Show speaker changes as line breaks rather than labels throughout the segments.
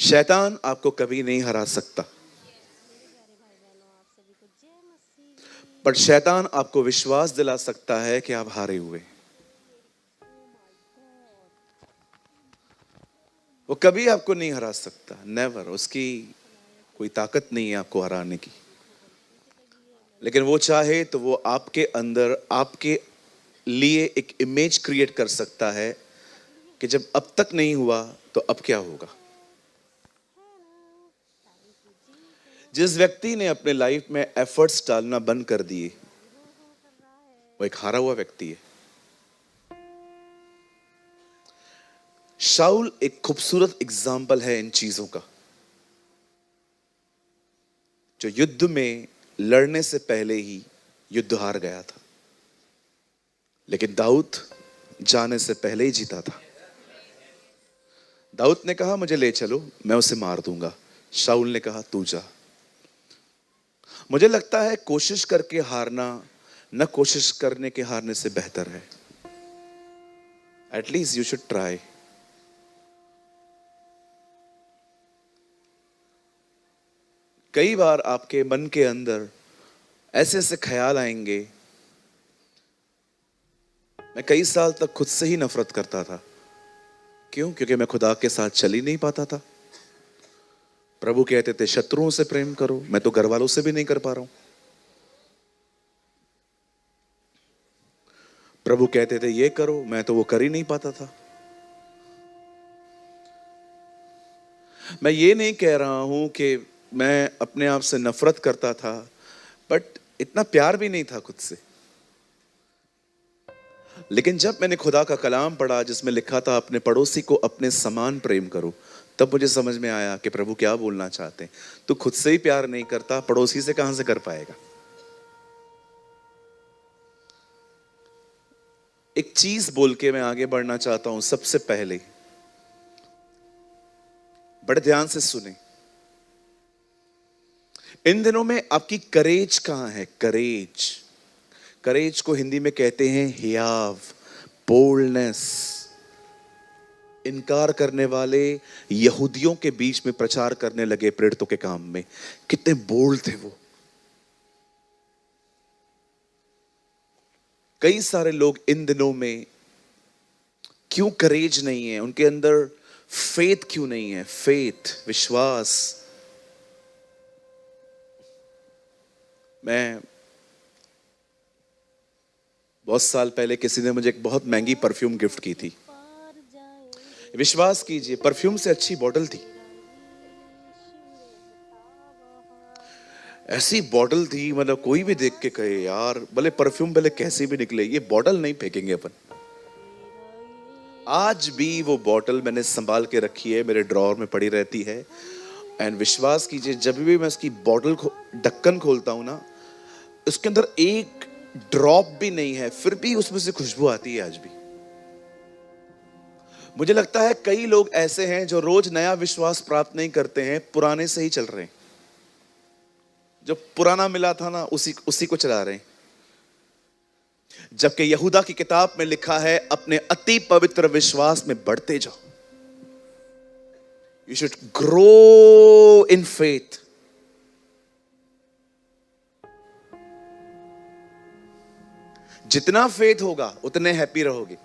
शैतान आपको कभी नहीं हरा सकता, पर शैतान आपको विश्वास दिला सकता है कि आप हारे हुए। वो कभी आपको नहीं हरा सकता, नेवर। उसकी कोई ताकत नहीं है आपको हराने की, लेकिन वो चाहे तो वो आपके अंदर आपके लिए एक इमेज क्रिएट कर सकता है कि जब अब तक नहीं हुआ तो अब क्या होगा। जिस व्यक्ति ने अपने लाइफ में एफर्ट्स डालना बंद कर दिए, वो एक हारा हुआ व्यक्ति है। शाऊल एक खूबसूरत एग्जाम्पल है इन चीजों का, जो युद्ध में लड़ने से पहले ही युद्ध हार गया था, लेकिन दाऊद जाने से पहले ही जीता था। दाऊद ने कहा मुझे ले चलो, मैं उसे मार दूंगा। शाऊल ने कहा तू जा। मुझे लगता है कोशिश करके हारना न कोशिश करने के हारने से बेहतर है। At least you should try. कई बार आपके मन के अंदर ऐसे ऐसे ख्याल आएंगे। मैं कई साल तक खुद से ही नफरत करता था। क्यों? क्योंकि मैं खुदा के साथ चल ही नहीं पाता था। प्रभु कहते थे शत्रुओं से प्रेम करो, मैं तो घर वालों से भी नहीं कर पा रहा हूं। प्रभु कहते थे ये करो, मैं तो वो कर ही नहीं पाता था। मैं ये नहीं कह रहा हूं कि मैं अपने आप से नफरत करता था, बट इतना प्यार भी नहीं था खुद से। लेकिन जब मैंने खुदा का कलाम पढ़ा जिसमें लिखा था अपने पड़ोसी को अपने समान प्रेम करो, तब मुझे समझ में आया कि प्रभु क्या बोलना चाहते हैं। तू खुद से ही प्यार नहीं करता, पड़ोसी से कहां से कर पाएगा। एक चीज बोल के मैं आगे बढ़ना चाहता हूं। सबसे पहले बड़े ध्यान से सुने, इन दिनों में आपकी करेज कहां है? करेज, करेज को हिंदी में कहते हैं हियाव, बोल्डनेस। इनकार करने वाले यहूदियों के बीच में प्रचार करने लगे प्रेरितों के काम में। कितने बोल्ड थे वो। कई सारे लोग इन दिनों में क्यों करेज नहीं है, उनके अंदर फेथ क्यों नहीं है? फेथ, विश्वास। मैं बहुत साल पहले किसी ने मुझे एक बहुत महंगी परफ्यूम गिफ्ट की थी। विश्वास कीजिए, परफ्यूम से अच्छी बॉटल थी। ऐसी बॉटल थी, मतलब कोई भी देख के कहे यार भले परफ्यूम भले कैसी भी निकले, ये बॉटल नहीं फेंकेंगे अपन। आज भी वो बॉटल मैंने संभाल के रखी है, मेरे ड्रॉअर में पड़ी रहती है। एंड विश्वास कीजिए, जब भी मैं उसकी बॉटल ढक्कन खोलता हूं ना, उसके अंदर एक ड्रॉप भी नहीं है, फिर भी उसमें से खुशबू आती है आज भी। मुझे लगता है कई लोग ऐसे हैं जो रोज नया विश्वास प्राप्त नहीं करते हैं, पुराने से ही चल रहे हैं। जो पुराना मिला था ना, उसी को चला रहे हैं। जबकि यहूदा की किताब में लिखा है अपने अति पवित्र विश्वास में बढ़ते जाओ। You should grow in faith. जितना फेथ होगा उतने हैप्पी रहोगे,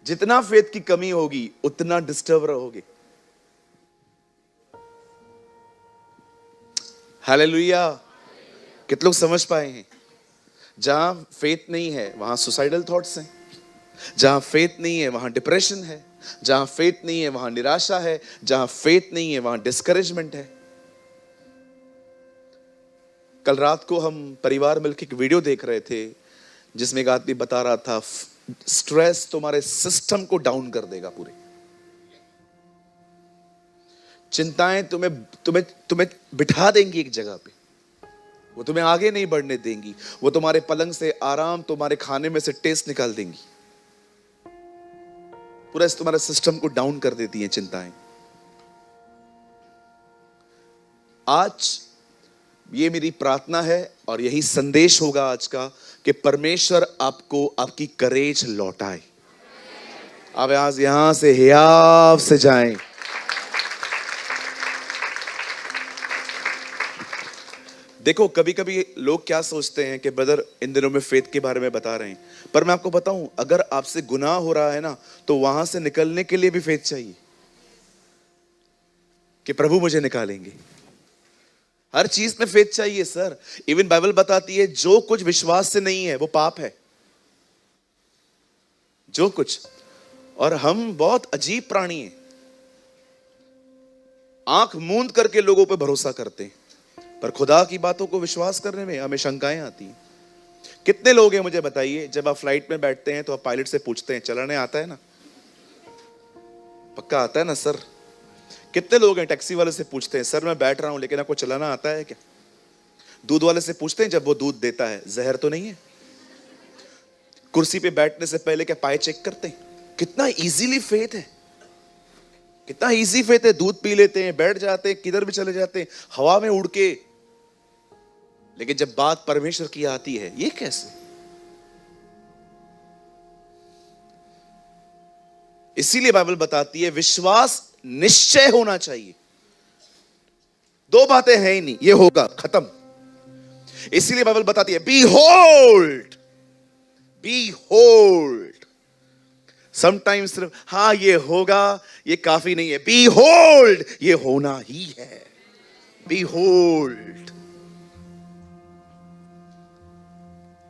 जितना फेथ की कमी होगी उतना डिस्टर्ब रहोगे। हालेलुया। कितने लोग समझ पाए हैं? जहां फेथ नहीं है वहां सुसाइडल थॉट्स हैं, जहां फेथ नहीं है वहां डिप्रेशन है, जहां फेथ नहीं है वहां निराशा है, जहां फेथ नहीं है वहां डिस्करेजमेंट है। कल रात को हम परिवार मिलकर एक वीडियो देख रहे थे जिसमें एक आदमी बता रहा था स्ट्रेस तुम्हारे सिस्टम को डाउन कर देगा पूरे। चिंताएं तुम्हें तुम्हें तुम्हें बिठा देंगी एक जगह पे, वो तुम्हें आगे नहीं बढ़ने देंगी। वो तुम्हारे पलंग से आराम, तुम्हारे खाने में से टेस्ट निकाल देंगी। पूरा तुम्हारे सिस्टम को डाउन कर देती हैं चिंताएं। आज ये मेरी प्रार्थना है और यही संदेश होगा आज का कि परमेश्वर आपको आपकी करेज लौटाए। आप आज यहां से हियाव से जाएं। देखो कभी कभी लोग क्या सोचते हैं कि ब्रदर इन दिनों में फेथ के बारे में बता रहे हैं, पर मैं आपको बताऊं, अगर आपसे गुनाह हो रहा है ना, तो वहां से निकलने के लिए भी फेथ चाहिए कि प्रभु मुझे निकालेंगे। हर चीज में फेथ चाहिए सर। इवन बाइबल बताती है जो कुछ विश्वास से नहीं है वो पाप है, जो कुछ। और हम बहुत अजीब प्राणी हैं, आंख मूंद करके लोगों पे भरोसा करते हैं, पर खुदा की बातों को विश्वास करने में हमें शंकाएं आती हैं। कितने लोग हैं मुझे बताइए, जब आप फ्लाइट में बैठते हैं तो आप पायलट से पूछते हैं चलाने आता है ना, पक्का आता है ना सर? कितने लोग हैं टैक्सी वाले से पूछते हैं सर मैं बैठ रहा हूं लेकिन आपको चलाना आता है क्या? दूध वाले से पूछते हैं जब वो दूध देता है जहर तो नहीं है? कुर्सी पे बैठने से पहले क्या पाए चेक करते हैं? कितना इजीली फेथ है, कितना इजी फेथ है। दूध पी लेते हैं, बैठ जाते हैं, किधर भी चले जाते हैं, हवा में उड़ के। लेकिन जब बात परमेश्वर की आती है, ये कैसे? इसीलिए बाइबल बताती है विश्वास निश्चय होना चाहिए। दो बातें हैं ही नहीं, ये होगा, खत्म। इसीलिए बाइबल बताती है behold, behold. Sometimes सिर्फ हाँ ये होगा ये काफी नहीं है, बी होल्ड ये होना ही है। Behold.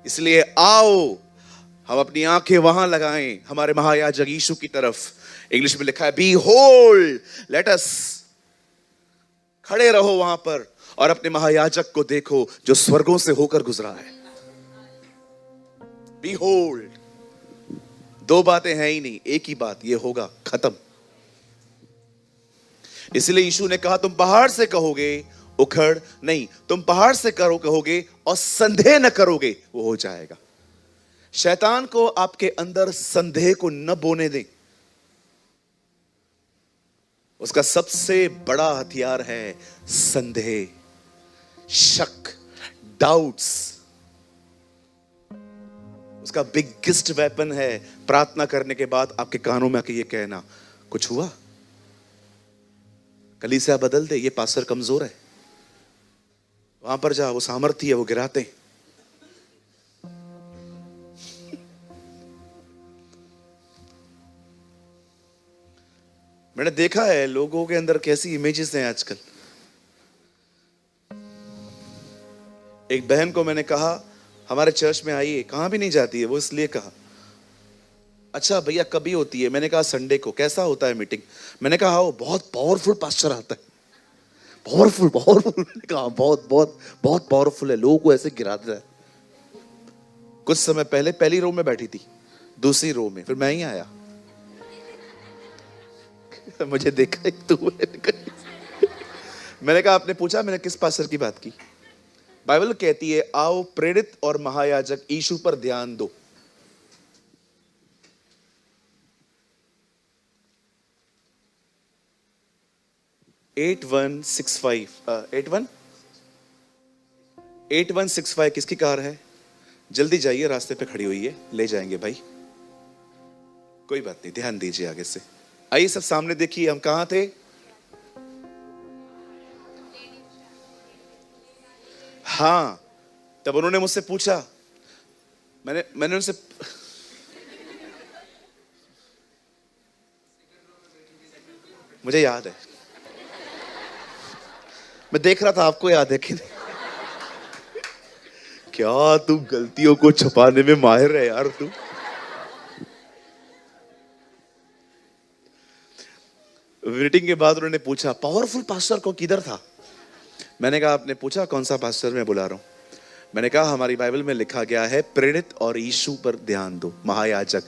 इसलिए आओ हम अपनी आंखें वहां लगाएं हमारे महायाजक यीशु की तरफ। इंग्लिश में लिखा है बी होल्ड, लेट अस। खड़े रहो वहां पर और अपने महायाजक को देखो जो स्वर्गों से होकर गुजरा है। Behold. दो बातें हैं ही नहीं, एक ही बात, ये होगा, खत्म। इसलिए यीशु ने कहा तुम पहाड़ से कहोगे उखड़ नहीं, तुम पहाड़ से करो कहोगे और संदेह न करोगे, वो हो जाएगा। शैतान को आपके अंदर संदेह को न बोने दें। उसका सबसे बड़ा हथियार है संदेह, शक, डाउट्स। उसका बिगेस्ट वेपन है प्रार्थना करने के बाद आपके कानों में आके ये कहना कुछ हुआ, कलीसिया बदल दे, ये पास्टर कमजोर है, वहां पर जा, वो सामर्थ्य है, वो गिराते हैं। मैंने देखा है लोगों के अंदर कैसी इमेजेस हैं आजकल। एक बहन को मैंने कहा हमारे चर्च में आइए, कहां भी नहीं जाती है वो, इसलिए कहा अच्छा भैया कभी होती है? मैंने कहा संडे को। कैसा होता है मीटिंग? मैंने कहा वो बहुत पावरफुल पास्टर आता है। Powerful powerful? मैंने कहा बहुत बहुत बहुत पावरफुल है, लोगों को ऐसे गिरा देता है। कुछ समय पहले पहली रो में बैठी थी, दूसरी रो में, फिर मैं ही आया। मुझे देखा एक तू। मैंने कहा आपने पूछा मैंने किस पास्टर की बात की? बाइबल कहती है आओ प्रेरित और महायाजक यीशु पर ध्यान दो। एट 8165 किसकी कार है? जल्दी जाइए, रास्ते पे खड़ी हुई है, ले जाएंगे भाई। कोई बात नहीं, ध्यान दीजिए आगे से। आइए सब सामने देखिए, हम कहां थे? हाँ, तब उन्होंने मुझसे पूछा, मैंने उनसे मुझे याद है, मैं देख रहा था आपको याद है कि नहीं? क्या तू गलतियों को छुपाने में माहिर है यार तू। मीटिंग के बाद उन्होंने पूछा पावरफुल पास्टर को किधर था? मैंने कहा आपने पूछा कौन सा पास्टर मैं बुला रहा हूं? मैंने कहा हमारी बाइबल में लिखा गया है प्रेरित और यीशु पर ध्यान दो, महायाजक।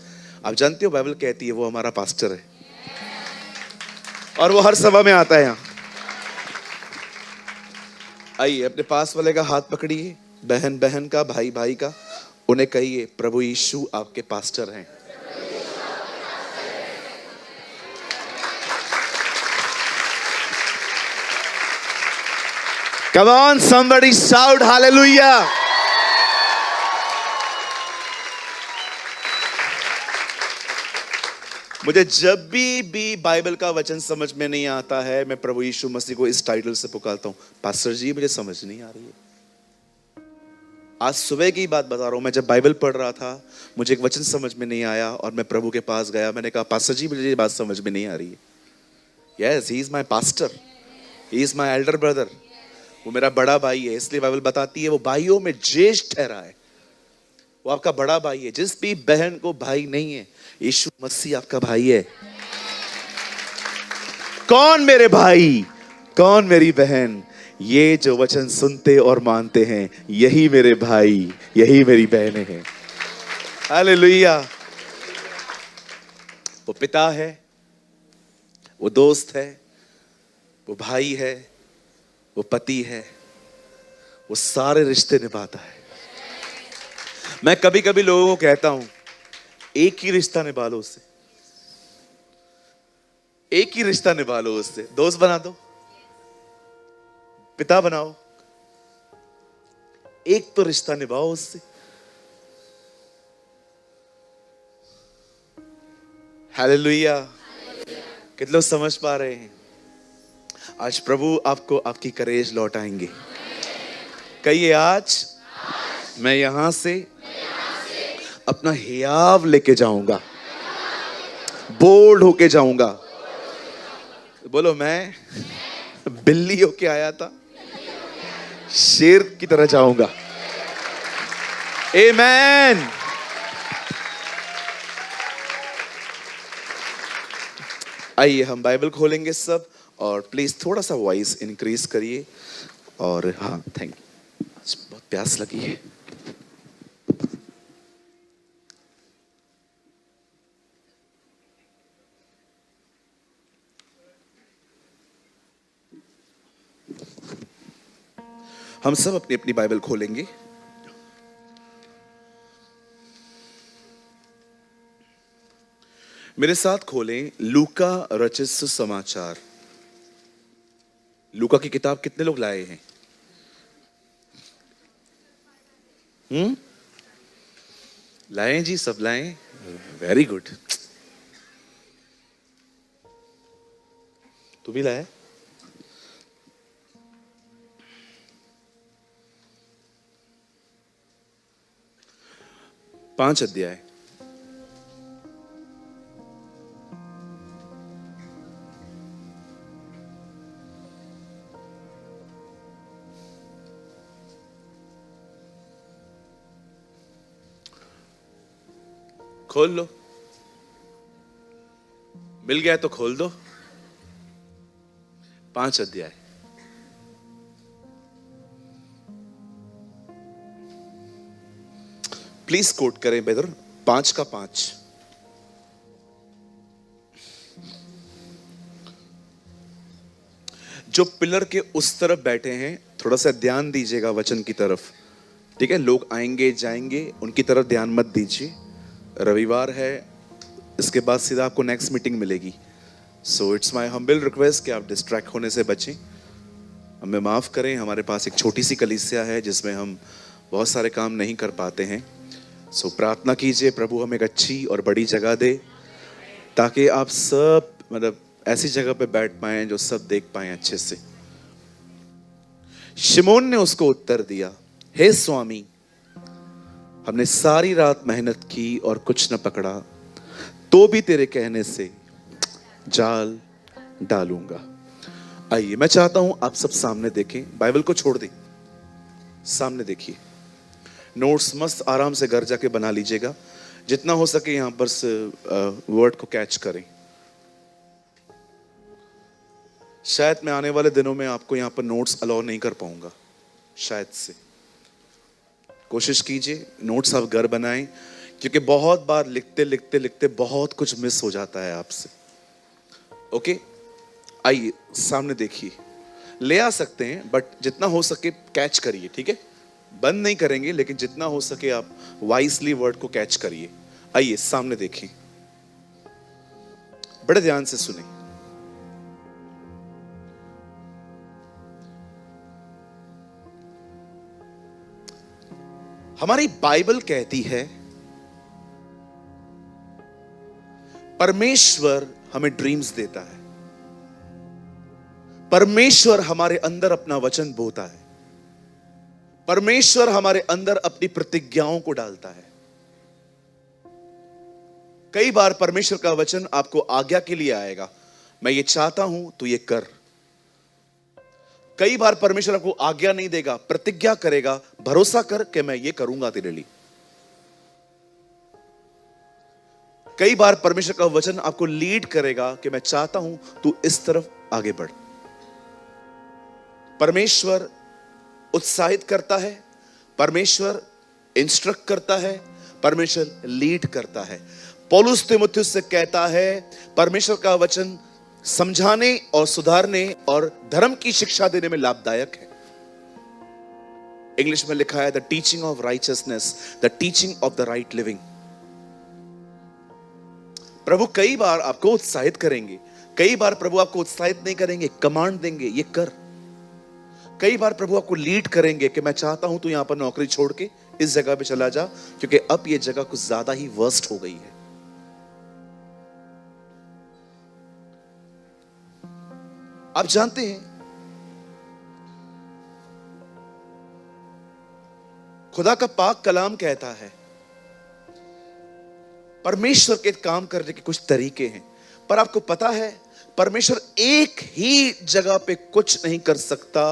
आप जानते हो बाइबल कहती है वो हमारा पास्टर है और वो हर सभा में आता है यहां। आइए अपने पास वाले का हाथ पकड़िए, बहन बहन का, भाई भाई का, उन्हें कहिए प्रभु यीशु आपके पास्टर हैं। Come on, somebody shout hallelujah. मुझे जब भी बाइबल का वचन समझ में नहीं आता है, मैं प्रभु यीशु मसीह को इस टाइटल से पुकारता हूं, पास्टर जी मुझे समझ नहीं आ रही है। आज सुबह की बात बता रहा हूं, मैं जब बाइबल पढ़ रहा था, मुझे एक वचन समझ में नहीं आया और मैं प्रभु के पास गया। मैंने कहा, पास्टर जी मुझे ये बात समझ में नहीं आ रही है। Yes, he is my pastor, he is my Elder brother. वो मेरा बड़ा भाई है, इसलिए बाइबल बताती है वो भाइयों में ज्येष्ठ ठहरा है। वो आपका बड़ा भाई है। जिस भी बहन को भाई नहीं है, यीशु मसीह आपका भाई है। कौन मेरे भाई, कौन मेरी बहन? ये जो वचन सुनते और मानते हैं, यही मेरे भाई, यही मेरी बहनें हैं। हालेलुया। वो पिता है, वो दोस्त है, वो भाई है, वो पति है, वो सारे रिश्ते निभाता है। मैं कभी कभी लोगों को कहता हूं, एक ही रिश्ता निभा लो उससे, एक ही रिश्ता निभा लो उससे। दोस्त बना दो, पिता बनाओ, एक तो रिश्ता निभाओ उससे। हालेलुया। कितने लोग समझ पा रहे हैं? आज प्रभु आपको आपकी करेज लौटाएंगे। कहिए, आज मैं यहां से अपना हियाव लेके जाऊंगा, बोल्ड होके जाऊंगा। बोलो, मैं बिल्ली होके आया था, शेर की तरह जाऊंगा। आमेन। आइए हम बाइबल खोलेंगे सब, और प्लीज थोड़ा सा वॉइस इंक्रीज करिए। और हाँ, थैंक यू। बहुत प्यास लगी है। हम सब अपनी अपनी बाइबल खोलेंगे। मेरे साथ खोलें लूका रचित सुसमाचार। लूका की किताब कितने लोग लाए हैं? लाए जी, सब लाए। Very good. तू भी लाया? पांच अध्याय। खोल लो, मिल गया तो खोल दो। 5 अध्याय। प्लीज कोट करें ब्रदर, 5 का 5। जो पिलर के उस तरफ बैठे हैं, थोड़ा सा ध्यान दीजिएगा वचन की तरफ, ठीक है? लोग आएंगे जाएंगे, उनकी तरफ ध्यान मत दीजिए। रविवार है, इसके बाद सीधा आपको नेक्स्ट मीटिंग मिलेगी। So it's my humble request कि आप डिस्ट्रैक्ट होने से बचें। हमें माफ़ करें, हमारे पास एक छोटी सी कलीसिया है जिसमें हम बहुत सारे काम नहीं कर पाते हैं। सो प्रार्थना कीजिए प्रभु हमें एक अच्छी और बड़ी जगह दे, ताकि आप सब मतलब ऐसी जगह पे बैठ पाएं जो सब देख पाएं अच्छे से। शिमोन ने उसको उत्तर दिया, हे स्वामी, हमने सारी रात मेहनत की और कुछ न पकड़ा, तो भी तेरे कहने से जाल डालूंगा। आइए, मैं चाहता हूं आप सब सामने देखें, बाइबल को छोड़ दें, सामने देखिए। नोट्स मस्त आराम से घर जाके बना लीजिएगा, जितना हो सके यहां पर से वर्ड को कैच करें। शायद मैं आने वाले दिनों में आपको यहां पर नोट्स अलाउ नहीं कर पाऊंगा, शायद से। कोशिश कीजिए नोट्स आप घर बनाएं, क्योंकि बहुत बार लिखते लिखते लिखते बहुत कुछ मिस हो जाता है आपसे। ओके, आइए सामने देखिए। ले आ सकते हैं, बट जितना हो सके कैच करिए, ठीक है? बंद नहीं करेंगे, लेकिन जितना हो सके आप वाइसली वर्ड को कैच करिए। आइए सामने देखें, बड़े ध्यान से सुने। हमारी बाइबल कहती है परमेश्वर हमें ड्रीम्स देता है, परमेश्वर हमारे अंदर अपना वचन बोता है, परमेश्वर हमारे अंदर अपनी प्रतिज्ञाओं को डालता है। कई बार परमेश्वर का वचन आपको आज्ञा के लिए आएगा, मैं ये चाहता हूं तो ये कर। कई बार परमेश्वर आपको आज्ञा नहीं देगा, प्रतिज्ञा करेगा, भरोसा कर कि मैं ये करूंगा तेरे लिए। कई बार परमेश्वर का वचन आपको लीड करेगा कि मैं चाहता हूं तू इस तरफ आगे बढ़। परमेश्वर उत्साहित करता है, परमेश्वर इंस्ट्रक्ट करता है, परमेश्वर लीड करता है। पौलुस तीमुथियुस से कहता है परमेश्वर का वचन समझाने और सुधारने और धर्म की शिक्षा देने में लाभदायक है। इंग्लिश में लिखा है the teaching of righteousness, the teaching of the right living. प्रभु कई बार आपको उत्साहित करेंगे, कई बार प्रभु आपको उत्साहित नहीं करेंगे, कमांड देंगे ये कर। कई बार प्रभु आपको लीड करेंगे कि मैं चाहता हूं तू यहां पर नौकरी छोड़ के इस जगह पे चला जा, क्योंकि अब ये जगह कुछ ज्यादा ही वर्स्ट हो गई है। आप जानते हैं खुदा का पाक कलाम कहता है परमेश्वर के काम करने के कुछ तरीके हैं, पर आपको पता है परमेश्वर एक ही जगह पे कुछ नहीं कर सकता,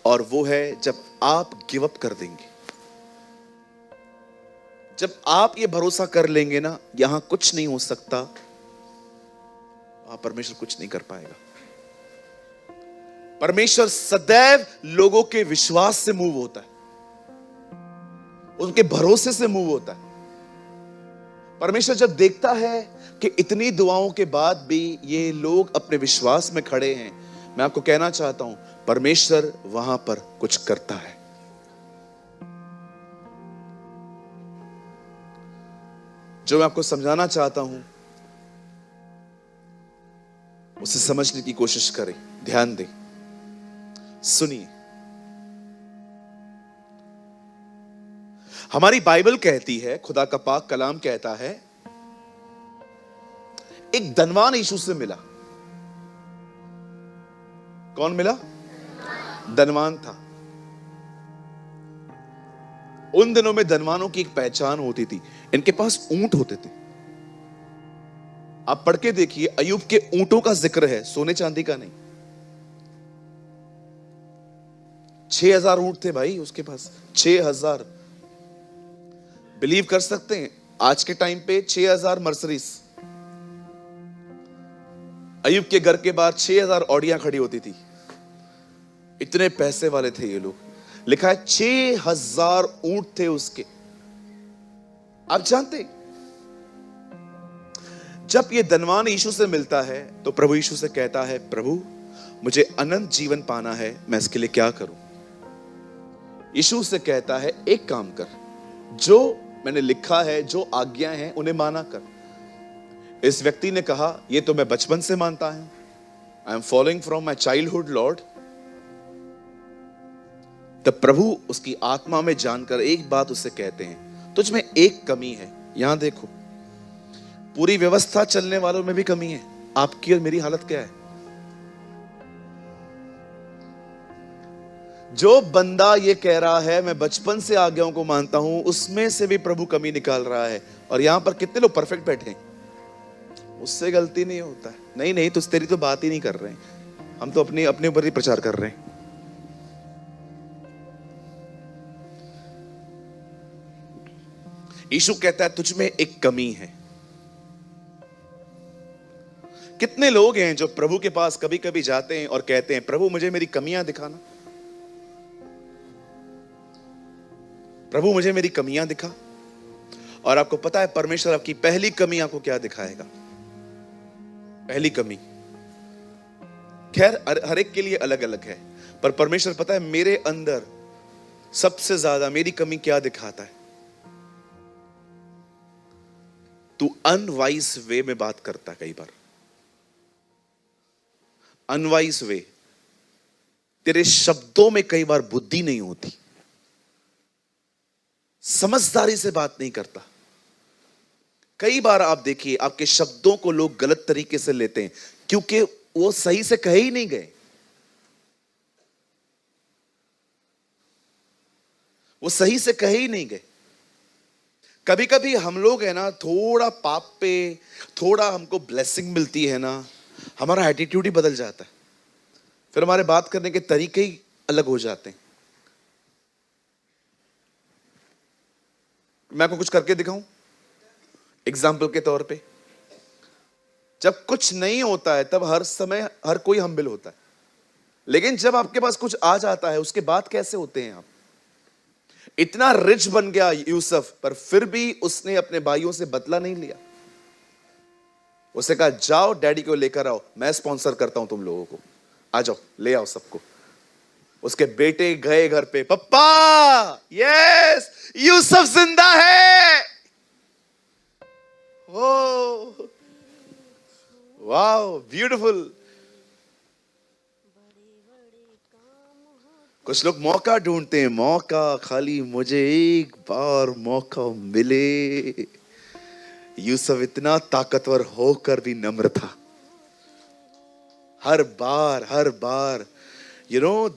और वो है जब आप गिव अप कर देंगे। जब आप ये भरोसा कर लेंगे ना यहां कुछ नहीं हो सकता, वहां परमेश्वर कुछ नहीं कर पाएगा। परमेश्वर सदैव लोगों के विश्वास से मूव होता है, उनके भरोसे से मूव होता है। परमेश्वर जब देखता है कि इतनी दुआओं के बाद भी ये लोग अपने विश्वास में खड़े हैं, मैं आपको कहना चाहता हूं परमेश्वर वहां पर कुछ करता है। जो मैं आपको समझाना चाहता हूं उसे समझने की कोशिश करें, ध्यान दें, सुनिए। हमारी बाइबल कहती है, खुदा का पाक कलाम कहता है, एक धनवान यीशु से मिला। कौन मिला? धनवान था। उन दिनों में धनवानों की एक पहचान होती थी, इनके पास ऊंट होते थे। आप पढ़ के देखिए, अय्यूब के ऊंटों का जिक्र है, सोने चांदी का नहीं। 6000 ऊंट थे भाई उसके पास, 6000। बिलीव कर सकते हैं आज के टाइम पे 6000 मर्सरीज। अय्यूब के घर के बाहर 6000 ऑडियां खड़ी होती थी। इतने पैसे वाले थे ये लोग। लिखा है 6000 ऊंट थे उसके। आप जानते जब ये धनवान यीशु से मिलता है तो प्रभु यीशु से कहता है, प्रभु मुझे अनंत जीवन पाना है, मैं इसके लिए क्या करूं? यीशु से कहता है एक काम कर, जो मैंने लिखा है, जो आज्ञा है उन्हें माना कर। इस व्यक्ति ने कहा, ये तो मैं बचपन से मानता हूं, I am following from my childhood Lord. तब प्रभु उसकी आत्मा में जानकर एक बात उससे कहते हैं, तुझ में एक कमी है। यहां देखो, पूरी व्यवस्था चलने वालों में भी कमी है। आपकी और मेरी हालत क्या है? जो बंदा ये कह रहा है मैं बचपन से आज्ञाओं को मानता हूं, उसमें से भी प्रभु कमी निकाल रहा है। और यहां पर कितने लोग परफेक्ट बैठे हैं, उससे गलती नहीं होता है। नहीं नहीं, तो तेरी तो बात ही नहीं कर रहे हैं, हम तो अपने ऊपर ही प्रचार कर रहे हैं। यीशु कहता है तुझ में एक कमी है। कितने लोग हैं जो प्रभु के पास कभी कभी जाते हैं और कहते हैं, प्रभु मुझे मेरी कमियां दिखाना, प्रभु मुझे मेरी कमियां दिखा। और आपको पता है परमेश्वर आपकी पहली कमी आपको क्या दिखाएगा? पहली कमी, खैर हर एक के लिए अलग अलग है, पर परमेश्वर पता है मेरे अंदर सबसे ज्यादा मेरी कमी क्या दिखाता है? तू अनवाइज वे में बात करता है। कई बार अनवाइज वे, तेरे शब्दों में कई बार बुद्धि नहीं होती, समझदारी से बात नहीं करता। कई बार आप देखिए आपके शब्दों को लोग गलत तरीके से लेते हैं, क्योंकि वो सही से कहे ही नहीं गए। वो सही से कहे ही नहीं गए। कभी कभी हम लोग है ना, थोड़ा पाप पे थोड़ा हमको ब्लेसिंग मिलती है ना, हमारा एटीट्यूड ही बदल जाता है, फिर हमारे बात करने के तरीके ही अलग हो जाते हैं। मैं आपको कुछ करके दिखाऊं एग्जाम्पल के तौर पे। जब कुछ नहीं होता है तब हर समय हर कोई हम्बल होता है, लेकिन जब आपके पास कुछ आ जाता है उसके बाद कैसे होते हैं आप? इतना रिच बन गया यूसुफ, पर फिर भी उसने अपने भाइयों से बदला नहीं लिया। उसने कहा जाओ डैडी को लेकर आओ, मैं स्पॉन्सर करता हूं तुम लोगों को, आ जाओ ले आओ सबको। उसके बेटे गए घर पे, पप्पा यस यूसुफ जिंदा है। Oh wow beautiful. कुछ लोग मौका ढूंढते हैं, मौका, खाली मुझे एक बार मौका मिले। यूसुफ इतना ताकतवर होकर भी नम्र था। हर बार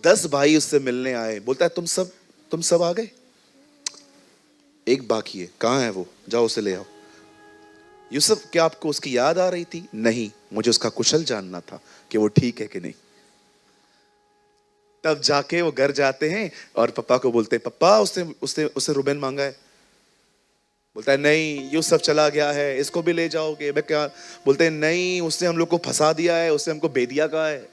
10 भाई उससे मिलने आए, बोलता है तुम सब आ गए, एक बाकी है, कहां है वो, जाओ उसे ले आओ। यूसुफ, क्या आपको उसकी याद आ रही थी? नहीं, मुझे उसका कुशल जानना था कि वो ठीक है कि नहीं। तब जाके वो घर जाते हैं और पापा को बोलते हैं, पापा उसने रुबेन मांगा है। बोलता है नहीं, यूसुफ चला गया है, इसको भी ले जाओगे? मैं क्या? बोलते हैं नहीं, उसने हम लोग को फंसा दिया है, उसने हमको बेदिया कहा है।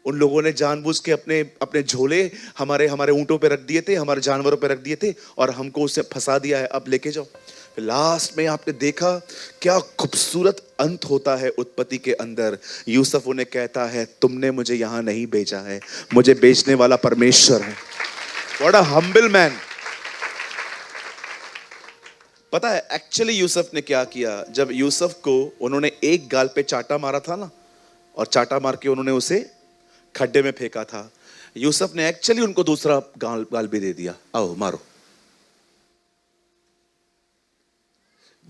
उन लोगों ने जानबूझ के अपने अपने झोले हमारे ऊंटों पे रख दिए थे, हमारे जानवरों पे रख दिए थे और हमको उससे फंसा दिया है, अब लेके जाओ। लास्ट में आपने देखा क्या खूबसूरत अंत होता है उत्पत्ति के अंदर। यूसुफ उन्हें कहता है तुमने मुझे यहां नहीं भेजा है, मुझे बेचने वाला परमेश्वर है। What a humble man. पता है एक्चुअली यूसुफ ने क्या किया? जब यूसुफ को उन्होंने एक गाल पे चाटा मारा था ना, और चाटा मार के उन्होंने उसे खड्डे में फेंका था, यूसुफ ने एक्चुअली उनको दूसरा गाल भी दे दिया, आओ मारो।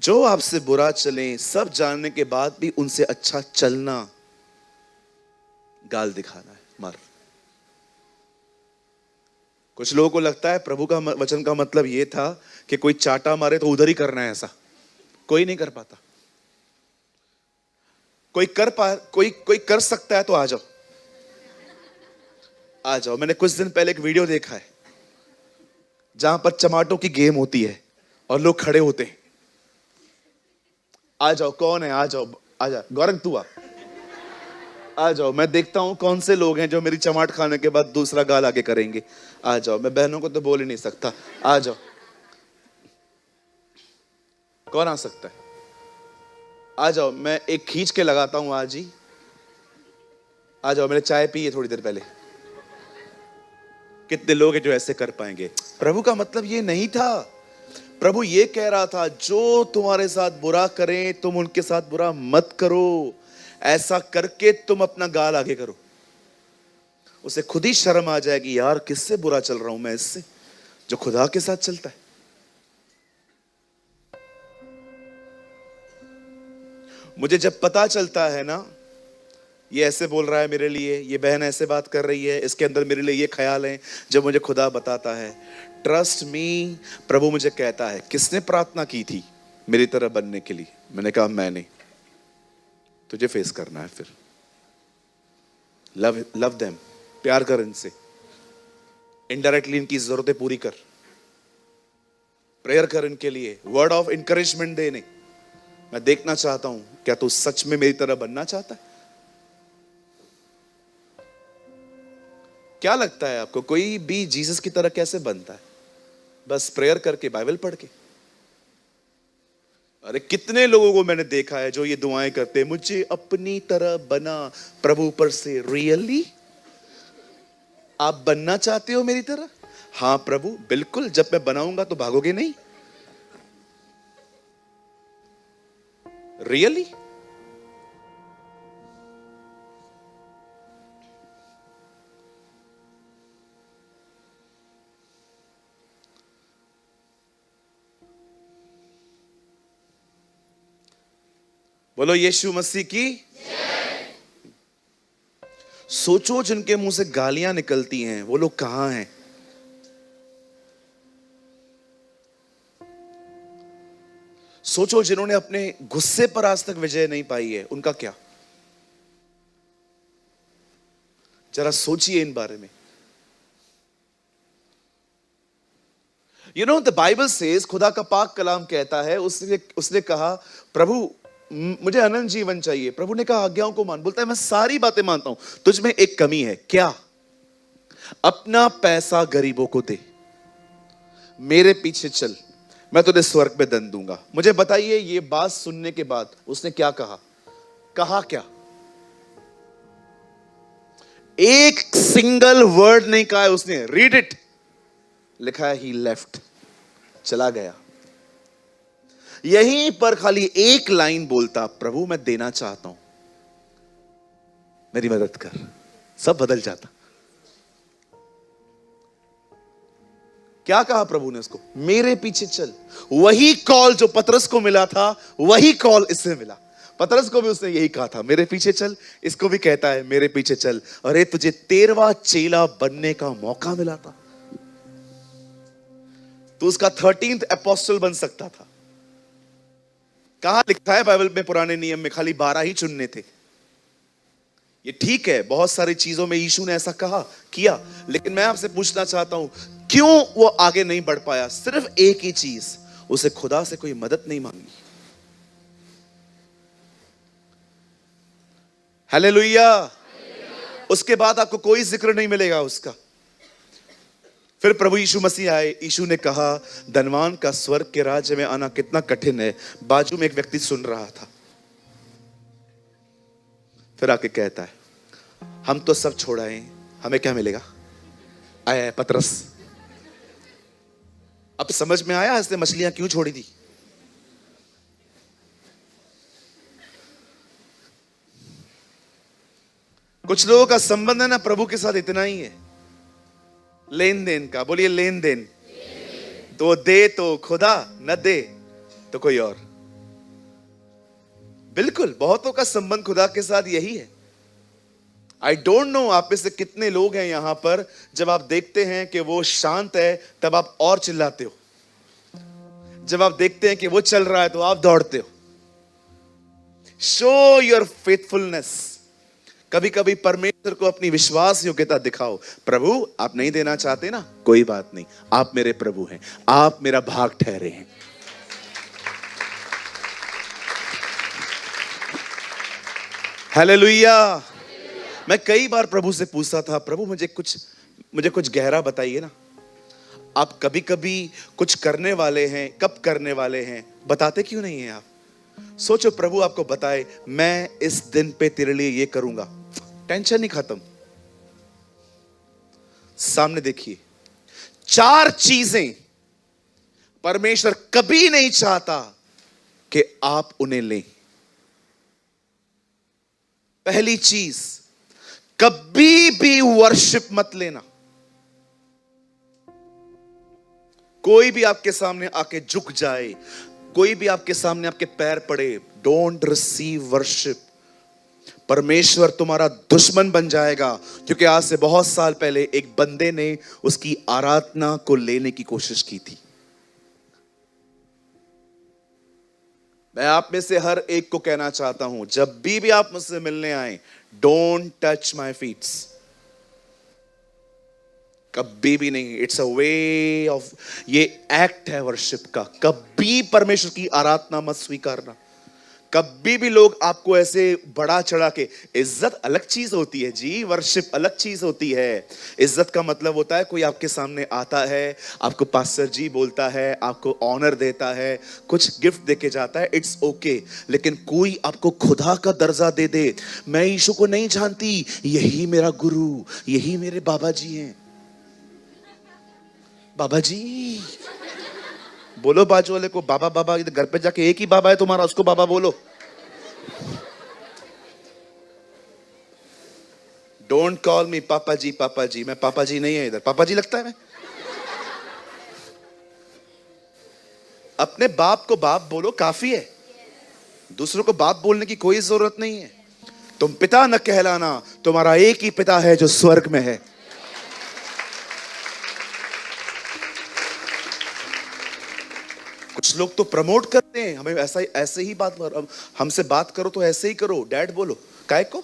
जो आपसे बुरा चले सब जानने के बाद भी उनसे अच्छा चलना गाल दिखाना है, मार। कुछ लोगों को लगता है प्रभु का वचन का मतलब यह था कि कोई चाटा मारे तो उधर ही करना है, ऐसा कोई नहीं कर पाता। कोई कर सकता है तो आ जाओ, आ जाओ। मैंने कुछ दिन पहले एक वीडियो देखा है जहां पर चमाटों की गेम होती है और लोग खड़े होते हैं। आ जाओ, कौन है? आ जाओ, आ जा गौरव, तू आ जाओ। मैं देखता हूं कौन से लोग हैं जो मेरी चमाट खाने के बाद दूसरा गाल आगे करेंगे। आ जाओ, मैं बहनों को तो बोल ही नहीं सकता, आ जाओ। कौन आ सकता है? आ जाओ, मैं एक खींच के लगाता हूं आज ही। आ जाओ, मैंने चाय पी है थोड़ी देर पहले। कितने लोग हैं जो ऐसे कर पाएंगे? प्रभु का मतलब ये नहीं था। प्रभु ये कह रहा था जो तुम्हारे साथ बुरा करें तुम उनके साथ बुरा मत करो, ऐसा करके तुम अपना गाल आगे करो। उसे खुद ही शर्म आ जाएगी, यार किससे बुरा चल रहा हूं मैं, इससे जो खुदा के साथ चलता है। मुझे जब पता चलता है ना, ये ऐसे बोल रहा है मेरे लिए, ये बहन ऐसे बात कर रही है, इसके अंदर मेरे लिए ये ख्याल है, जब मुझे खुदा बताता है, ट्रस्ट मी, प्रभु मुझे कहता है किसने प्रार्थना की थी मेरी तरह बनने के लिए? मैंने कहा मैंने। तुझे फेस करना है फिर। लव देम, प्यार कर इनसे, इनडायरेक्टली इनकी जरूरतें पूरी कर, प्रेयर कर इनके लिए, वर्ड ऑफ इंकरेजमेंट देने। मैं देखना चाहता हूं क्या तू सच में मेरी तरह बनना चाहता है? क्या लगता है आपको कोई भी जीसस की तरह कैसे बनता है? बस प्रेयर करके, बाइबल पढ़ के। अरे कितने लोगों को मैंने देखा है जो ये दुआएं करते हैं, मुझे अपनी तरह बना प्रभु पर से। रियली आप बनना चाहते हो मेरी तरह? हाँ प्रभु बिल्कुल, जब मैं बनाऊंगा तो भागोगे नहीं? रियली? बोलो यीशु मसीह की। सोचो जिनके मुंह से गालियां निकलती हैं वो लोग कहां हैं? सोचो, जिन्होंने अपने गुस्से पर आज तक विजय नहीं पाई है, उनका क्या? जरा सोचिए इन बारे में। You know, the Bible says, खुदा का पाक कलाम कहता है, उसने कहा, प्रभु मुझे अनंत जीवन चाहिए। प्रभु ने कहा, आज्ञाओं को मान। बोलता है, मैं सारी बातें मानता हूं, तुझ में एक कमी है। क्या? अपना पैसा गरीबों को दे, मेरे पीछे चल, मैं तुझे स्वर्ग में दंड दूंगा। मुझे बताइए, ये बात सुनने के बाद उसने क्या कहा? कहा क्या? एक सिंगल वर्ड नहीं कहा है उसने। रीड इट, लिखा है, ही लेफ्ट, चला गया। यहीं पर खाली एक लाइन बोलता, प्रभु मैं देना चाहता हूं, मेरी मदद कर, सब बदल जाता। क्या कहा प्रभु ने उसको? मेरे पीछे चल। वही कॉल जो पतरस को मिला था, वही कॉल इससे मिला। पतरस को भी उसने यही कहा था, मेरे पीछे चल। इसको भी कहता है, मेरे पीछे चल। अरे तुझे 13वां चेला बनने का मौका मिला था, तो उसका 13th अपोस्टल बन सकता था। कहां लिखा है बाइबल में, पुराने नियम में खाली 12 ही चुनने थे। ये ठीक है, बहुत सारी चीजों में यीशु ने ऐसा कहा, किया, लेकिन मैं आपसे पूछना चाहता हूं, क्यों वो आगे नहीं बढ़ पाया? सिर्फ एक ही चीज, उसे खुदा से कोई मदद नहीं मांगी। हालेलुया। उसके बाद आपको कोई जिक्र नहीं मिलेगा उसका। फिर प्रभु यीशु मसीह आए। यीशु ने कहा, धनवान का स्वर्ग के राज्य में आना कितना कठिन है। बाजू में एक व्यक्ति सुन रहा था। फिर आके कहता है, हम तो सब छोड़ाए, हमें क्या मिलेगा? आया पतरस। अब समझ में आया इसने मछलियां क्यों छोड़ी थी। कुछ लोगों का संबंध है ना प्रभु के साथ इतना ही है, लेन देन का। बोलिए लेन देन। तो दे तो खुदा, न दे तो कोई और। बिल्कुल, बहुतों का संबंध खुदा के साथ यही है। आई डोंट नो आप में से कितने लोग हैं यहां पर, जब आप देखते हैं कि वो शांत है तब आप और चिल्लाते हो, जब आप देखते हैं कि वो चल रहा है तो आप दौड़ते हो। Show your faithfulness. कभी कभी परमेश्वर को अपनी विश्वास योग्यता दिखाओ। प्रभु आप नहीं देना चाहते ना, कोई बात नहीं, आप मेरे प्रभु हैं, आप मेरा भाग ठहरे हैं। हालेलुया। मैं कई बार प्रभु से पूछता था, प्रभु मुझे कुछ गहरा बताइए ना। आप कभी कभी कुछ करने वाले हैं, कब करने वाले हैं, बताते क्यों नहीं हैं आप? सोचो, प्रभु आपको बताए, मैं इस दिन पे तेरे लिए ये करूंगा, टेंशन नहीं खत्म। सामने देखिए, 4 चीजें परमेश्वर कभी नहीं चाहता कि आप उन्हें लें। पहली चीज, कभी भी वर्शिप मत लेना। कोई भी आपके सामने आके झुक जाए, कोई भी आपके सामने आपके पैर पड़े, डोंट रिसीव वर्शिप। परमेश्वर तुम्हारा दुश्मन बन जाएगा, क्योंकि आज से बहुत साल पहले एक बंदे ने उसकी आराधना को लेने की कोशिश की थी। मैं आप में से हर एक को कहना चाहता हूं, जब भी आप मुझसे मिलने आए, डोंट टच माय फीट्स। कभी भी नहीं। इट्स अ वे ऑफ, ये एक्ट है वर्शिप का। कभी परमेश्वर की आराधना मत स्वीकारना। कभी भी लोग आपको ऐसे बड़ा चढ़ा के, इज्जत अलग चीज होती है जी, वर्शिप अलग चीज होती है। इज्जत का मतलब होता है कोई आपके सामने आता है, आपको पास्टर जी बोलता है, आपको ऑनर देता है, कुछ गिफ्ट देके जाता है, इट्स ओके। लेकिन कोई आपको खुदा का दर्जा दे दे, मैं यीशु को नहीं जानती, यही मेरा गुरु, यही मेरे बाबा जी हैं। बाबा जी बोलो बाजू वाले को, बाबा बाबा। घर पे जाके एक ही बाबा है तुम्हारा, उसको बाबा बोलो। डोंट कॉल मी पापा जी, पापा जी। मैं पापा जी नहीं है इधर, पापा जी लगता है मैं। अपने बाप को बाप बोलो, काफी है। दूसरों को बाप बोलने की कोई जरूरत नहीं है। तुम पिता न कहलाना, तुम्हारा एक ही पिता है जो स्वर्ग में है। कुछ कुछ लोग तो प्रमोट करते हैं हमें, ऐसा ऐसे ही बात करो, हमसे बात करो तो ऐसे ही करो, डैड बोलो, काय को?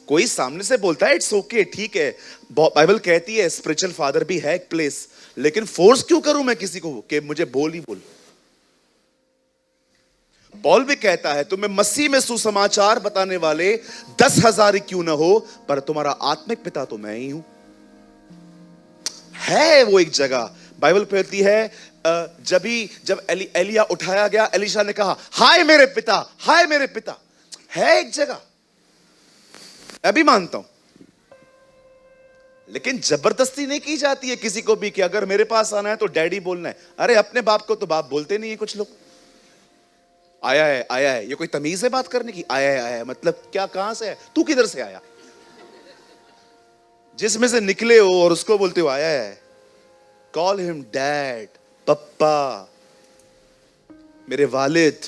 कोई सामने से बोलता है इट्स ओके, ठीक है, बाइबल कहती है स्पिरिचुअल फादर भी है एक प्लेस, लेकिन फोर्स क्यों करूं मैं किसी को कि मुझे बोल ही बोल। पॉल भी कहता है तुम्हें मसीह में सुसमाचार बताने वाले 10,000 क्यों ना हो, पर तुम्हारा आत्मिक पिता तो मैं ही हूं। है वो एक जगह बाइबल कहती है, जब एलिया उठाया गया, एलिशा ने कहा हाय मेरे पिता, हाय मेरे पिता। है एक जगह, मैं भी मानता हूं, लेकिन जबरदस्ती नहीं की जाती है किसी को भी कि अगर मेरे पास आना है तो डैडी बोलना है। अरे अपने बाप को तो बाप बोलते नहीं है कुछ लोग। आया है, आया है, ये कोई तमीज है बात करने की? आया है, आया है मतलब क्या, कहां से है तू, किधर से आया? जिसमें से निकले हो और उसको बोलते हो आया है। कॉल हिम डैड, पप्पा, मेरे वालिद।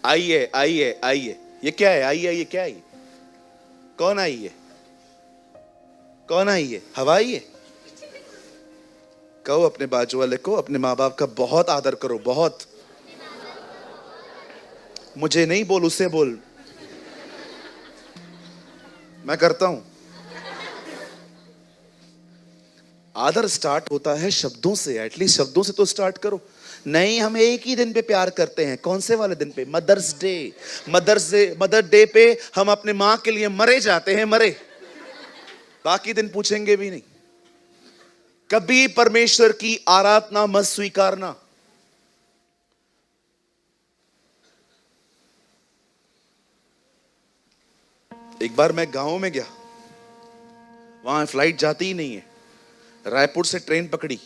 आइए आइए आइए, ये क्या है? आइए आइए, क्या है? कौन आई है? कौन आई है? हवा आई है? कहो अपने बाजू वाले को, अपने माँ बाप का बहुत आदर करो, बहुत। मुझे नहीं बोल, उसे बोल। मैं करता हूं। आदर स्टार्ट होता है शब्दों से, एटलीस्ट शब्दों से तो स्टार्ट करो। नहीं, हम एक ही दिन पे प्यार करते हैं। कौन से वाले दिन पे? Mother's day. मदर डे पे हम अपने मां के लिए मरे जाते हैं, मरे। बाकी दिन पूछेंगे भी नहीं। कभी परमेश्वर की आराधना मत स्वीकारना। एक बार मैं गांव में गया, वहां फ्लाइट जाती ही नहीं है। रायपुर से ट्रेन पकड़ी।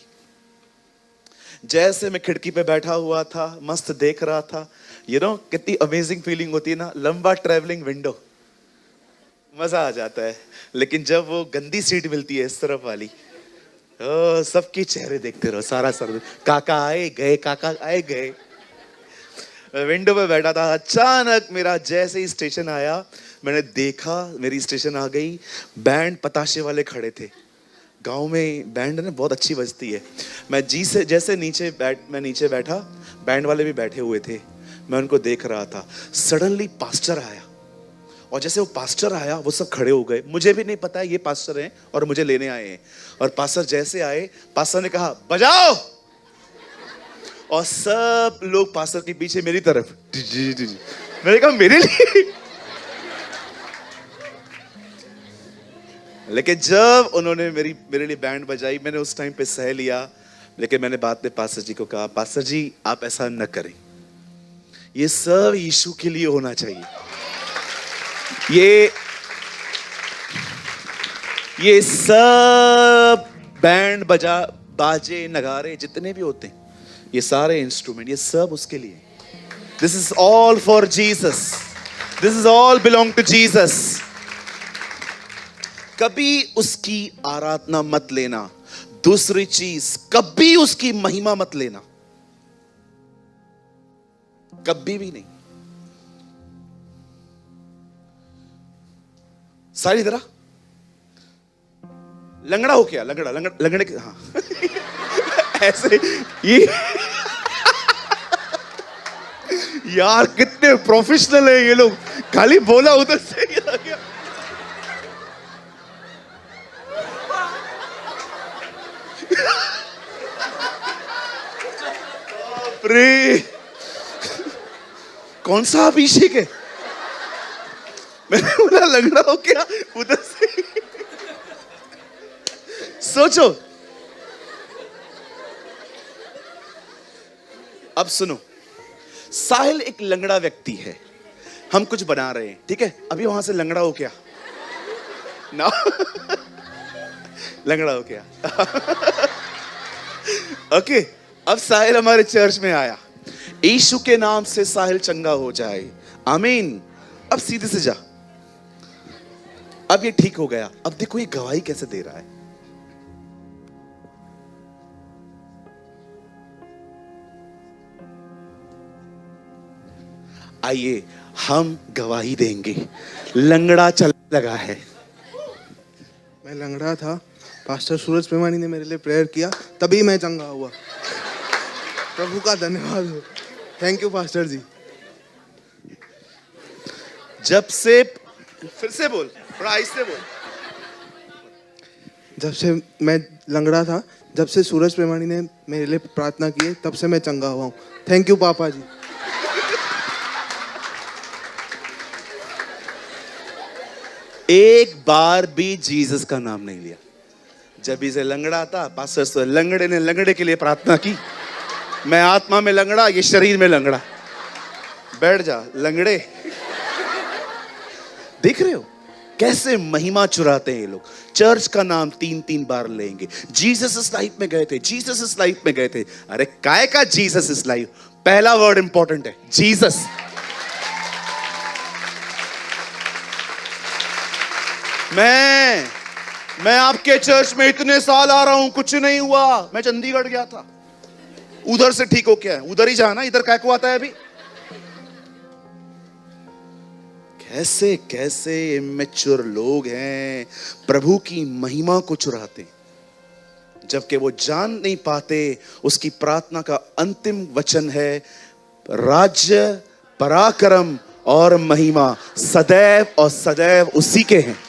जैसे मैं खिड़की पे बैठा हुआ था, मस्त देख रहा था, कितनी अमेजिंग फीलिंग होती है ना, लंबा ट्रैवलिंग विंडो, मजा आ जाता है। लेकिन जब वो गंदी सीट मिलती है इस तरफ वाली, सबके चेहरे देखते रहो, सारा सर, काका आए गए, काका आए गए। विंडो पे बैठा था, अचानक मेरा जैसे ही स्टेशन आया, मैंने देखा मेरी स्टेशन आ गई। बैंड पताशे वाले खड़े थे। गांव में बैंड ना बहुत अच्छी बजती है। मैं जैसे मैं नीचे बैठा, बैंड वाले भी बैठे हुए थे, मैं उनको देख रहा था। सडनली पास्टर आया, और जैसे वो पास्टर आया वो सब खड़े हो गए। मुझे भी नहीं पता है ये पास्टर हैं और मुझे लेने आए हैं। और पास्टर जैसे आए, पास्टर ने कहा बजाओ, और सब लोग पास्टर के पीछे मेरी तरफ। मैंने कहा मेरे लिए? लेकिन जब उन्होंने मेरे लिए बैंड बजाई, मैंने उस टाइम पे सह लिया। लेकिन मैंने बाद में पास्टर जी को कहा, पास्टर जी आप ऐसा न करें, ये सब यीशु के लिए होना चाहिए। ये सब बैंड बाजे नगारे जितने भी होते हैं, ये सारे इंस्ट्रूमेंट, ये सब उसके लिए। This is all for Jesus, this is all belong to Jesus. कभी उसकी आराधना मत लेना। दूसरी चीज, कभी उसकी महिमा मत लेना, कभी भी नहीं। सारी तरह लंगड़ा हो क्या? लंगड़े के, हाँ ऐसे ये यार कितने प्रोफेशनल है ये लोग, खाली बोला उधर से ही आ गया। अरे कौन सा अभिषेक है? मैंने बोला लंगड़ा हो क्या उधर से। सोचो, अब सुनो, साहिल एक लंगड़ा व्यक्ति है, हम कुछ बना रहे हैं, ठीक है? अभी वहां से लंगड़ा हो क्या ना? लंगड़ा हो क्या? ओके, अब साहिल हमारे चर्च में आया, यीशु के नाम से साहिल चंगा हो जाए, आमीन। अब सीधे से जा, अब ये ठीक हो गया। अब देखो ये गवाही कैसे दे रहा है। आइए हम गवाही देंगे। लंगड़ा चल लगा है।
मैं लंगड़ा था, पास्टर सूरज प्रेमानी ने मेरे लिए प्रेयर किया, तभी मैं चंगा हुआ। प्रभु का धन्यवाद हो। थैंक यू पास्टर जी।
जब से, फिर से बोल, थोड़ा आहिस्ते बोल।
जब से मैं लंगड़ा था, जब से सूरज प्रेमानी ने मेरे लिए प्रार्थना की है, तब से मैं चंगा हुआ हूँ। थैंक यू पापा जी।
एक बार भी जीसस का नाम नहीं लिया। जब इसे लंगड़ा था, पास्टर लंगड़े ने लंगड़े के लिए प्रार्थना की। मैं आत्मा में लंगड़ा, ये शरीर में लंगड़ा। बैठ जा लंगड़े। देख रहे हो कैसे महिमा चुराते हैं ये लोग। चर्च का नाम 3-3 बार लेंगे। जीसस इस लाइफ में गए थे, जीसस इस लाइफ में गए थे। अरे काय का जीसस इस लाइफ? पहला वर्ड इंपॉर्टेंट है, जीसस। मैं आपके चर्च में इतने साल आ रहा हूं, कुछ नहीं हुआ। मैं चंडीगढ़ गया था, उधर से ठीक हो क्या है? उधर ही जाना, इधर काय को आता है अभी? कैसे कैसे इमेच्योर लोग हैं, प्रभु की महिमा को चुराते, जबकि वो जान नहीं पाते उसकी प्रार्थना का अंतिम वचन है, राज्य, पराक्रम और महिमा सदैव और सदैव उसी के हैं।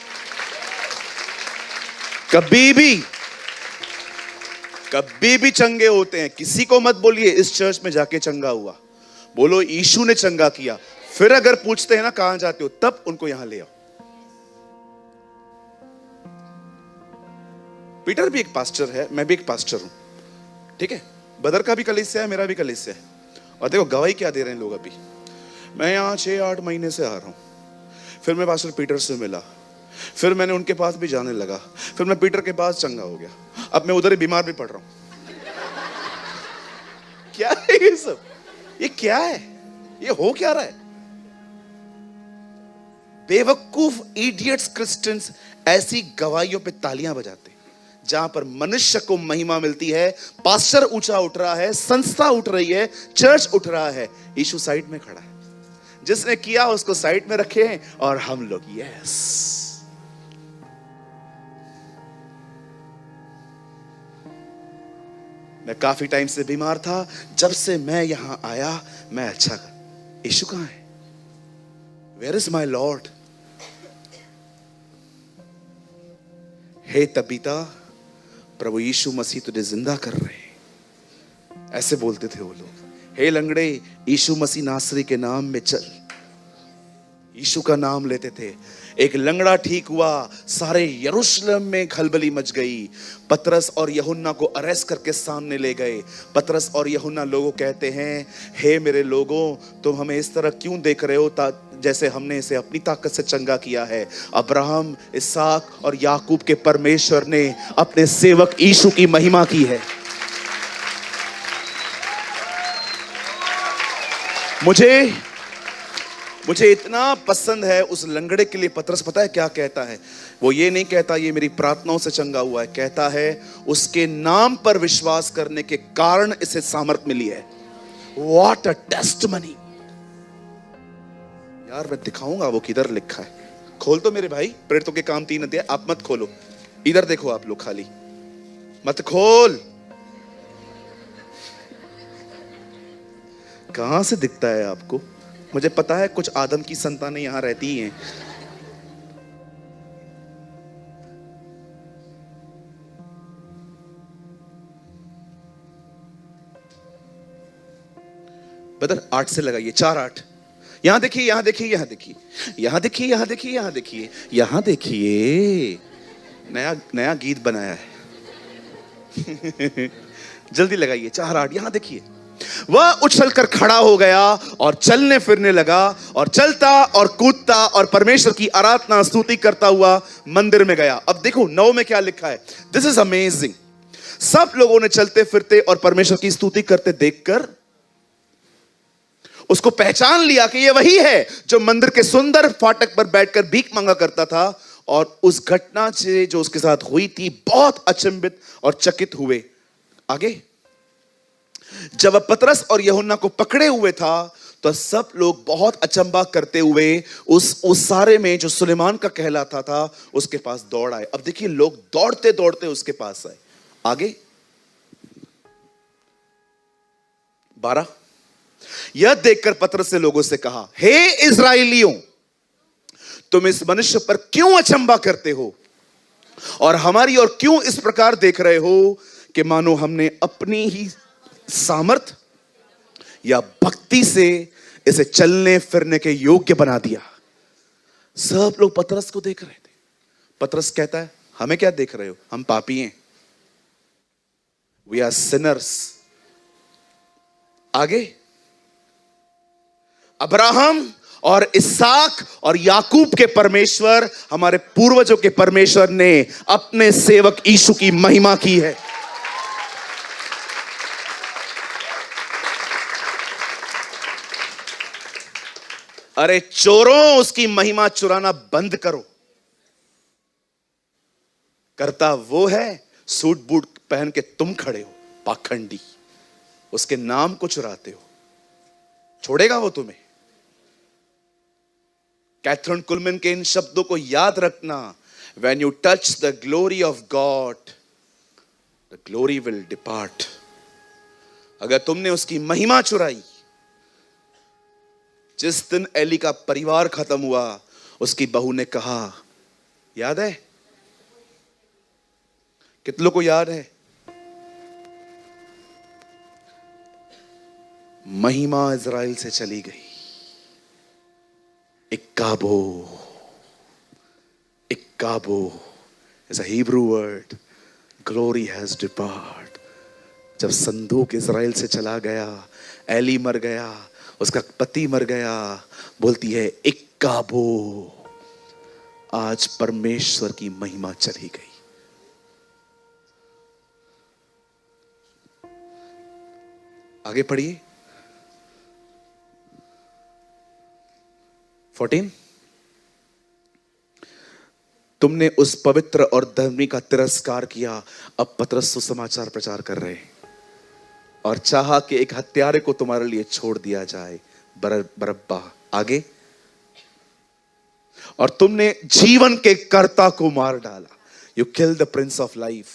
कभी भी चंगे होते हैं। किसी को मत बोलिए इस चर्च में जाके चंगा हुआ, बोलो यीशु ने चंगा किया। फिर अगर पूछते हैं ना कहां जाते हो, तब उनको यहां ले आओ। पीटर भी एक पास्टर है, मैं भी एक पास्टर हूं, ठीक है? बदर का भी कलीसिया है, मेरा भी कलीसिया है। और देखो गवाही क्या दे रहे हैं लोग। अभी मैं यहां 6-8 महीने से आ रहा हूं। फिर मैं पास्टर पीटर से मिला, फिर मैंने उनके पास भी जाने लगा, फिर मैं पीटर के पास चंगा हो गया। अब मैं उधर ही बीमार भी पड़ रहा हूं। क्या है ये सब? ये क्या है? ये हो क्या रहा है? बेवकूफ इडियट्स क्रिश्चियंस ऐसी गवाहियों पे तालियां बजाते, जहां पर मनुष्य को महिमा मिलती है। पास्टर ऊंचा उठ रहा है, संस्था उठ रही है, चर्च उठ रहा है, यीशु साइड में खड़ा है। जिसने किया उसको साइड में रखे हैं, और हम लोग यस। मैं काफी टाइम से बीमार था, जब से मैं यहां आया मैं अच्छा कर। यीशु कहां है? Where is my lord? हे तबीता, प्रभु यीशु मसीह तुझे जिंदा कर रहे हैं, ऐसे बोलते थे वो लोग। हे लंगड़े, यीशु मसीह नासरी के नाम में चल। यीशु का नाम लेते थे। एक लंगड़ा ठीक हुआ, सारे यरूशलेम में खलबली मच गई। पतरस और यूहन्ना को अरेस्ट करके सामने ले गए। पतरस और यूहन्ना लोगों कहते हैं, हे मेरे लोगों, तुम हमें इस तरह क्यों देख रहे हो जैसे हमने इसे अपनी ताकत से चंगा किया है? अब्राहम, इसहाक और याकूब के परमेश्वर ने अपने सेवक यीशु की महिमा की है। मुझे इतना पसंद है उस लंगड़े के लिए पतरस पता है क्या कहता है? वो ये नहीं कहता ये मेरी प्रार्थनाओं से चंगा हुआ है, कहता है उसके नाम पर विश्वास करने के कारण इसे सामर्थ मिली है। What a testimony! यार मैं दिखाऊंगा वो किधर लिखा है। खोल तो मेरे भाई, प्रेरितों के काम 3 अध्याय। आप मत खोलो, इधर देखो आप लोग, खाली मत खोल। कहां से दिखता है आपको? मुझे पता है कुछ आदम की संतानें यहां रहती हैं। बदर 8 से लगाइए, 4-8। यहां देखिए, यहां देखिए, यहां देखिए, यहां देखिए, यहां देखिए, यहां देखिए, यहां देखिए। नया गीत बनाया है। जल्दी लगाइए, 4-8। यहां देखिए। वह उछलकर खड़ा हो गया और चलने फिरने लगा, और चलता और कूदता और परमेश्वर की आराधना स्तुति करता हुआ मंदिर में गया। अब देखो 9 में क्या लिखा है। This is amazing. सब लोगों ने चलते फिरते और परमेश्वर की स्तुति करते देखकर उसको पहचान लिया कि यह वही है जो मंदिर के सुंदर फाटक पर बैठकर भीख मांगा करता था, और उस घटना से जो उसके साथ हुई थी बहुत अचंभित और चकित हुए। आगे, जब वह पतरस और यूहन्ना को पकड़े हुए था तो सब लोग बहुत अचंभा करते हुए उस सारे में जो सुलेमान का कहलाता था उसके पास दौड़ आए। अब देखिए लोग दौड़ते दौड़ते उसके पास आए। आगे 12, यह देखकर पतरस ने लोगों से कहा, हे इस्राएलियों, तुम इस मनुष्य पर क्यों अचंभा करते हो और हमारी ओर क्यों इस प्रकार देख रहे हो कि मानो हमने अपनी ही सामर्थ या भक्ति से इसे चलने फिरने के योग्य बना दिया। सब लोग पतरस को देख रहे थे। पतरस कहता है, हमें क्या देख रहे हो, हम पापी हैं, वी आर सिनर्स। आगे, अब्राहम और इसहाक और याकूब के परमेश्वर, हमारे पूर्वजों के परमेश्वर ने अपने सेवक यीशु की महिमा की है। अरे चोरों, उसकी महिमा चुराना बंद करो। करता वो है, सूट बूट पहन के तुम खड़े हो, पाखंडी, उसके नाम को चुराते हो। छोड़ेगा वो तुम्हें? कैथरीन कुलमैन के इन शब्दों को याद रखना, when you touch the glory of God, the glory will depart। अगर तुमने उसकी महिमा चुराई, जिस दिन एली का परिवार खत्म हुआ, उसकी बहू ने कहा, याद है? कितने लोगों को याद है? महिमा इज़राइल से चली गई। इक्काबो is a Hebrew word, glory has departed। जब संदूक इज़राइल से चला गया, एली मर गया, उसका पति मर गया, बोलती है इक्काबो, आज परमेश्वर की महिमा चली गई। आगे पढ़िए 14। तुमने उस पवित्र और धर्मी का तिरस्कार किया। अब पतरस सुसमाचार प्रचार कर रहे हैं और चाहा कि एक हत्यारे को तुम्हारे लिए छोड़ दिया जाए, बरअब्बा। आगे, और तुमने जीवन के कर्ता को मार डाला। You kill the Prince of life,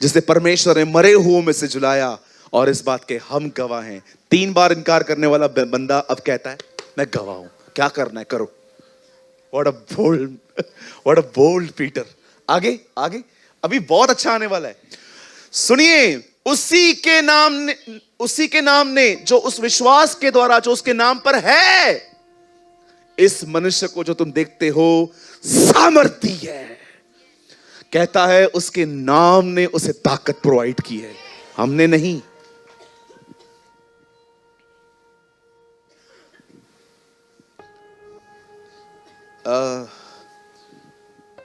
जिसे परमेश्वर ने मरे हुओं में से जुलाया, और इस बात के हम गवाह हैं। 3 बार इनकार करने वाला बंदा अब कहता है, मैं गवाह हूं, क्या करना है करो। What a bold Peter। आगे आगे, अभी बहुत अच्छा आने वाला है। सुनिए, उसी के नाम ने जो उस विश्वास के द्वारा जो उसके नाम पर है, इस मनुष्य को जो तुम देखते हो सामर्थ्य है। कहता है उसके नाम ने उसे ताकत प्रोवाइड की है, हमने नहीं।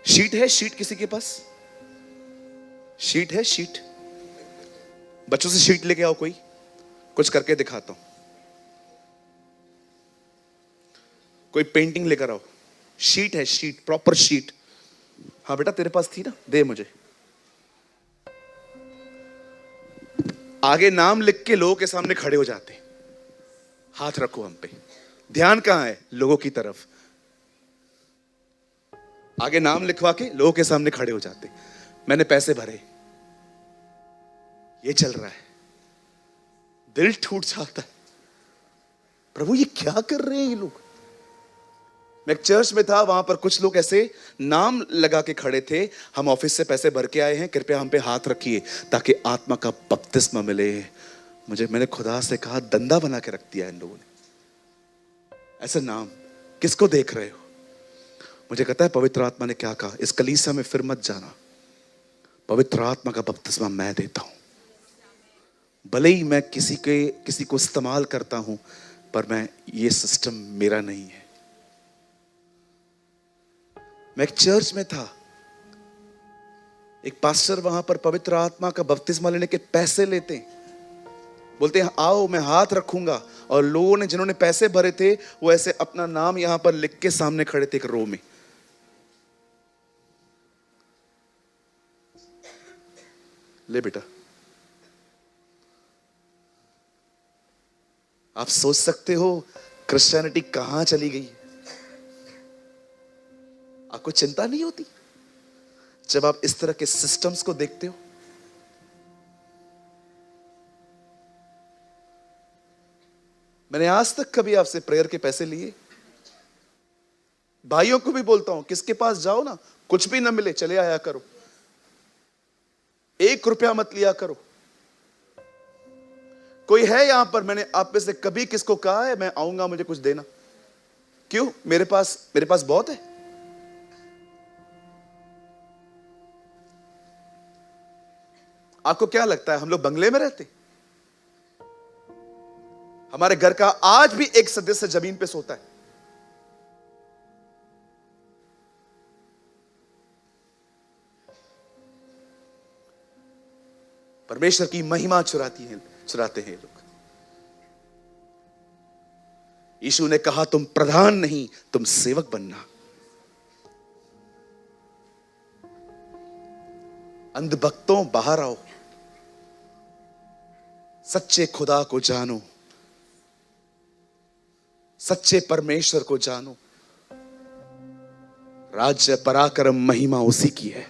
शीट है, शीट किसी के पास? शीट है, शीट। बच्चों से शीट लेके आओ, कोई कुछ करके दिखाता हूं। कोई पेंटिंग लेकर आओ। शीट है, शीट, प्रॉपर शीट। हाँ बेटा, तेरे पास थी ना, दे मुझे। आगे नाम लिख के लोगों के सामने खड़े हो जाते, हाथ रखो हम पे, ध्यान कहां है? लोगों की तरफ। आगे नाम लिखवा के लोगों के सामने खड़े हो जाते, मैंने पैसे भरे, ये चल रहा है। दिल टूट जाता है, प्रभु ये क्या कर रहे हैं ये लोग। मैं एक चर्च में था, वहां पर कुछ लोग ऐसे नाम लगा के खड़े थे, हम ऑफिस से पैसे भर के आए हैं, कृपया हम पे हाथ रखिए ताकि आत्मा का बपतिस्मा मिले। मैंने खुदा से कहा, दंदा बना के रख दिया इन लोगों ने। ऐसे नाम किसको देख रहे हो? मुझे कहता है पवित्र आत्मा ने क्या कहा, इस कलीसिया में फिर मत जाना, पवित्र आत्मा का बपतिस्मा मैं देता हूं। भले ही मैं किसी को इस्तेमाल करता हूं, पर ये सिस्टम मेरा नहीं है। मैं एक चर्च में था, एक पास्टर वहां पर पवित्र आत्मा का बपतिस्मा लेने के पैसे लेते, बोलते हैं आओ मैं हाथ रखूंगा, और लोगों ने जिन्होंने पैसे भरे थे वो ऐसे अपना नाम यहां पर लिख के सामने खड़े थे एक रो में। ले बेटा, आप सोच सकते हो क्रिश्चियनिटी कहां चली गई। आपको चिंता नहीं होती जब आप इस तरह के सिस्टम्स को देखते हो? मैंने आज तक कभी आपसे प्रेयर के पैसे लिए? भाइयों को भी बोलता हूं, किसके पास जाओ ना, कुछ भी ना मिले चले आया करो, 1 रुपया मत लिया करो। कोई है यहां पर, मैंने आप में से कभी किसको कहा है मैं आऊंगा मुझे कुछ देना? क्यों? मेरे पास बहुत है। आपको क्या लगता है हम लोग बंगले में रहते? हमारे घर का आज भी एक सदस्य जमीन पे सोता है। परमेश्वर की महिमा चुराते हैं लोग। यीशु ने कहा तुम प्रधान नहीं, तुम सेवक बनना। अंधभक्तों बाहर आओ, सच्चे खुदा को जानो, सच्चे परमेश्वर को जानो। राज्य पराक्रम महिमा उसी की है।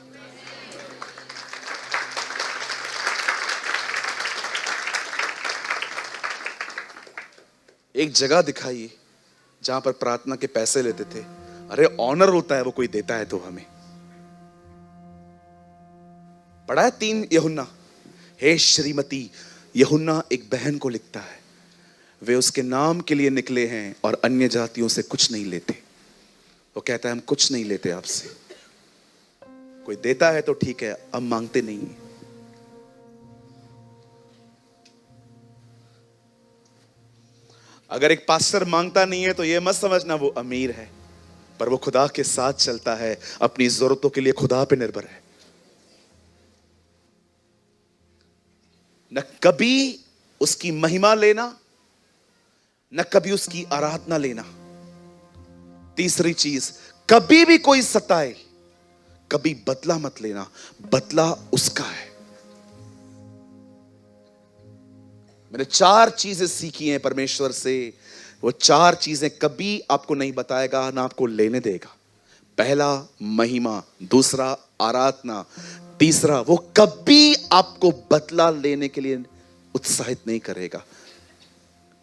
एक जगह दिखाइए जहां पर प्रार्थना के पैसे लेते थे। अरे ऑनर होता है वो कोई देता है तो हमें। पढ़ा है 3 यूहन्ना। हे श्रीमती, यूहन्ना एक बहन को लिखता है, वे उसके नाम के लिए निकले हैं और अन्य जातियों से कुछ नहीं लेते। वो कहता है हम कुछ नहीं लेते आपसे, कोई देता है तो ठीक है, हम मांगते नहीं है। अगर एक पास्टर मांगता नहीं है तो यह मत समझना वो अमीर है, पर वो खुदा के साथ चलता है, अपनी जरूरतों के लिए खुदा पे निर्भर है। न कभी उसकी महिमा लेना, न कभी उसकी आराधना लेना। तीसरी चीज, कभी भी कोई सताए कभी बदला मत लेना, बदला उसका है। मैंने 4 चीजें सीखी हैं परमेश्वर से। वो 4 चीजें कभी आपको नहीं बताएगा, ना आपको लेने देगा। पहला महिमा, दूसरा आराधना, तीसरा वो कभी आपको बदला लेने के लिए उत्साहित नहीं करेगा।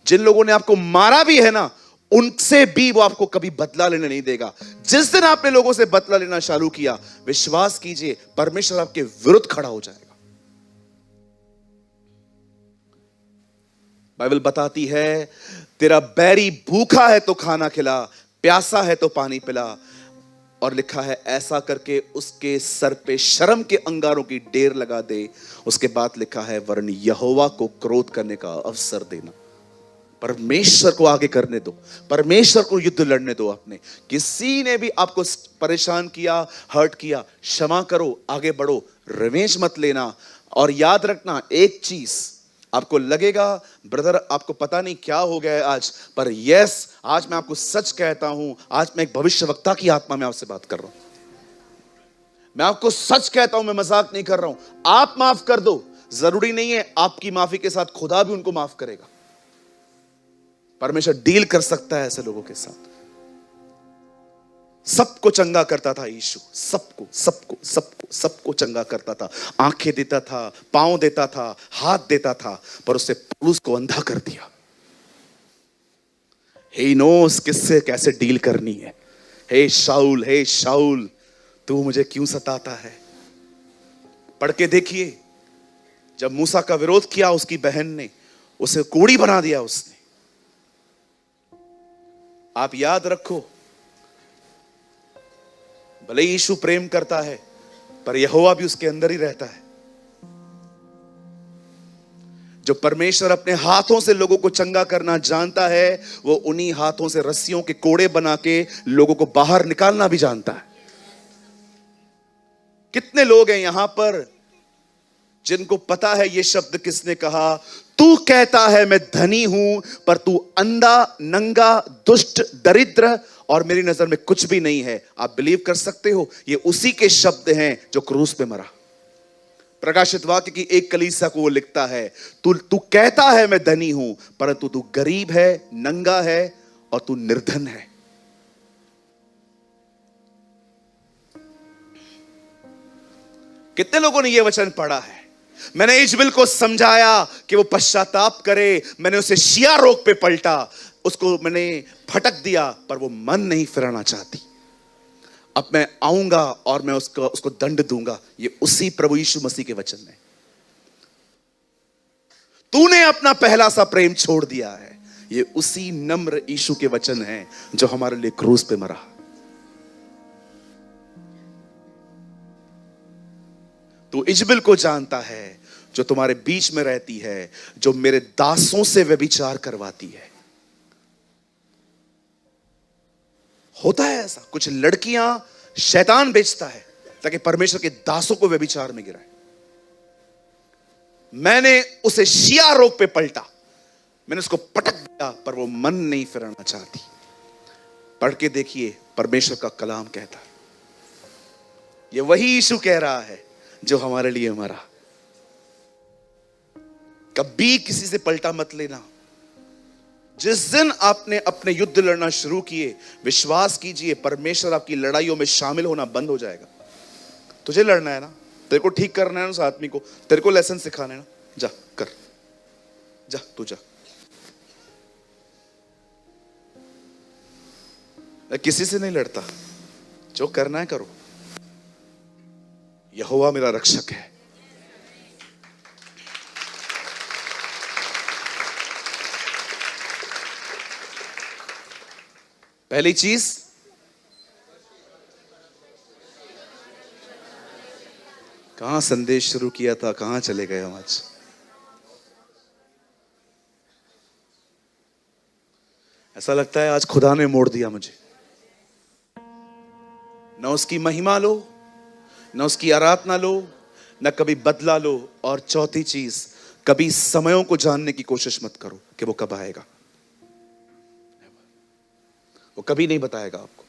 जिन लोगों ने आपको मारा भी है ना, उनसे भी वो आपको कभी बदला लेने नहीं देगा। जिस दिन आपने लोगों से बदला लेना चालू किया, विश्वास कीजिए परमेश्वर आपके विरुद्ध खड़ा हो जाएगा। बाइबल बताती है तेरा बैरी भूखा है तो खाना खिला, प्यासा है तो पानी पिला, और लिखा है ऐसा करके उसके सर पे शर्म के अंगारों की ढेर लगा दे। उसके बाद लिखा है वरन यहोवा को क्रोध करने का अवसर देना। परमेश्वर को आगे करने दो, परमेश्वर को युद्ध लड़ने दो। अपने किसी ने भी आपको परेशान किया, हर्ट किया, क्षमा करो, आगे बढ़ो, रिवेंज मत लेना। और याद रखना एक चीज, आपको लगेगा ब्रदर आपको पता नहीं क्या हो गया है आज, पर यस आज मैं आपको सच कहता हूं, आज मैं एक भविष्यवक्ता की आत्मा में आपसे बात कर रहा हूं। मैं आपको सच कहता हूं, मैं मजाक नहीं कर रहा हूं। आप माफ कर दो, जरूरी नहीं है आपकी माफी के साथ खुदा भी उनको माफ करेगा। परमेश्वर डील कर सकता है ऐसे लोगों के साथ। सबको चंगा करता था यीशु, सबको सबको सबको सबको चंगा करता था। आंखें देता था, पांव देता था, हाथ देता था, पर उसने पौलुस को अंधा कर दिया। ही नोस किससे कैसे डील करनी है। हे शाऊल तू मुझे क्यों सताता है। पढ़ के देखिए, जब मूसा का विरोध किया उसकी बहन ने, उसे कोड़ी बना दिया उसने। आप याद रखो, भले यीशु प्रेम करता है, पर यहोवा भी उसके अंदर ही रहता है। जो परमेश्वर अपने हाथों से लोगों को चंगा करना जानता है, वो उन्हीं हाथों से रस्सियों के कोड़े बना के लोगों को बाहर निकालना भी जानता है। कितने लोग हैं यहां पर जिनको पता है ये शब्द किसने कहा, तू कहता है मैं धनी हूं, पर तू अंधा, नंगा, दुष्ट, दरिद्र और मेरी नजर में कुछ भी नहीं है। आप बिलीव कर सकते हो, ये उसी के शब्द हैं जो क्रूस पे मरा। प्रकाशित वाक्य की एक कलीसिया को वो लिखता है, तू तू कहता है मैं धनी हूं, परंतु तू गरीब है, नंगा है और तू निर्धन है। कितने लोगों ने यह वचन पढ़ा है? मैंने इजबिल को समझाया कि वो पश्चाताप करे, मैंने उसे शिया रोग पे पलटा, उसको मैंने फटक दिया, पर वो मन नहीं फिराना चाहती। अब मैं आऊंगा और मैं उसको दंड दूंगा। ये उसी प्रभु यीशु मसीह के वचन है। तूने अपना पहला सा प्रेम छोड़ दिया है, ये उसी नम्र यीशु के वचन है जो हमारे लिए क्रूस पे मरा। तू इजबिल को जानता है जो तुम्हारे बीच में रहती है, जो मेरे दासों से व्यभिचार करवाती है। होता है ऐसा, कुछ लड़कियां शैतान बेचता है ताकि परमेश्वर के दासों को व्यभिचार में गिराए। मैंने उसे शिया रोग पे पलटा, मैंने उसको पटक दिया, पर वो मन नहीं फिराना चाहती। पढ़ के देखिए, परमेश्वर का कलाम कहता है, ये वही यीशु कह रहा है जो हमारे लिए मरा। कभी किसी से पलटा मत लेना। जिस दिन आपने अपने युद्ध लड़ना शुरू किए, विश्वास कीजिए परमेश्वर आपकी लड़ाइयों में शामिल होना बंद हो जाएगा। तुझे लड़ना है ना, तेरे को ठीक करना है ना उस आदमी को, तेरे को लेसन सिखाना है ना, जा कर, जा तू जा। मैं किसी से नहीं लड़ता, जो करना है करो। यहोवा मेरा रक्षक है। पहली चीज, कहां संदेश शुरू किया था, कहां चले गए हम आज? ऐसा लगता है आज खुदा ने मोड़ दिया मुझे। न उसकी महिमा लो, न उसकी आराधना लो, न कभी बदला लो। और चौथी चीज, कभी समयों को जानने की कोशिश मत करो कि वो कब आएगा। वो कभी नहीं बताएगा आपको।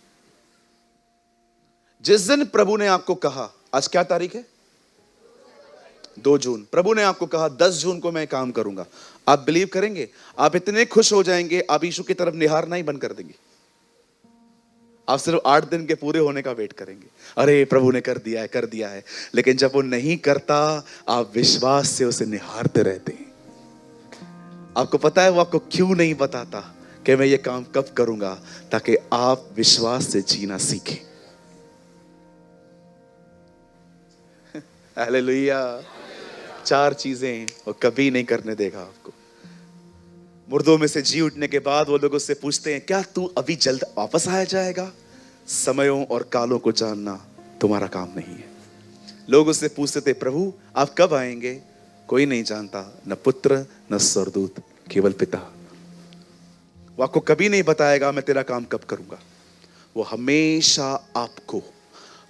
जिस दिन प्रभु ने आपको कहा, आज क्या तारीख है? 2 जून। प्रभु ने आपको कहा 10 जून को मैं काम करूंगा, आप बिलीव करेंगे? आप इतने खुश हो जाएंगे, आप यीशु की तरफ निहारना ही बंद कर देंगे। आप सिर्फ 8 दिन के पूरे होने का वेट करेंगे। अरे प्रभु ने कर दिया है, कर दिया है। लेकिन जब वो नहीं करता, आप विश्वास से उसे निहारते रहते हैं। आपको पता है वो आपको क्यों नहीं बताता कि मैं ये काम कब करूंगा? ताकि आप विश्वास से जीना सीखें। हालेलुया। 4 चीजें वो कभी नहीं करने देगा आपको। मुर्दों में से जी उठने के बाद वो लोग उससे पूछते हैं, क्या तू अभी जल्द वापस आया जाएगा? समयों और कालों को जानना तुम्हारा काम नहीं है। लोग उससे पूछते थे, प्रभु आप कब आएंगे? कोई नहीं जानता, न पुत्र न स्वर्गदूत, केवल पिता। वो आपको कभी नहीं बताएगा मैं तेरा काम कब करूंगा। वो हमेशा आपको,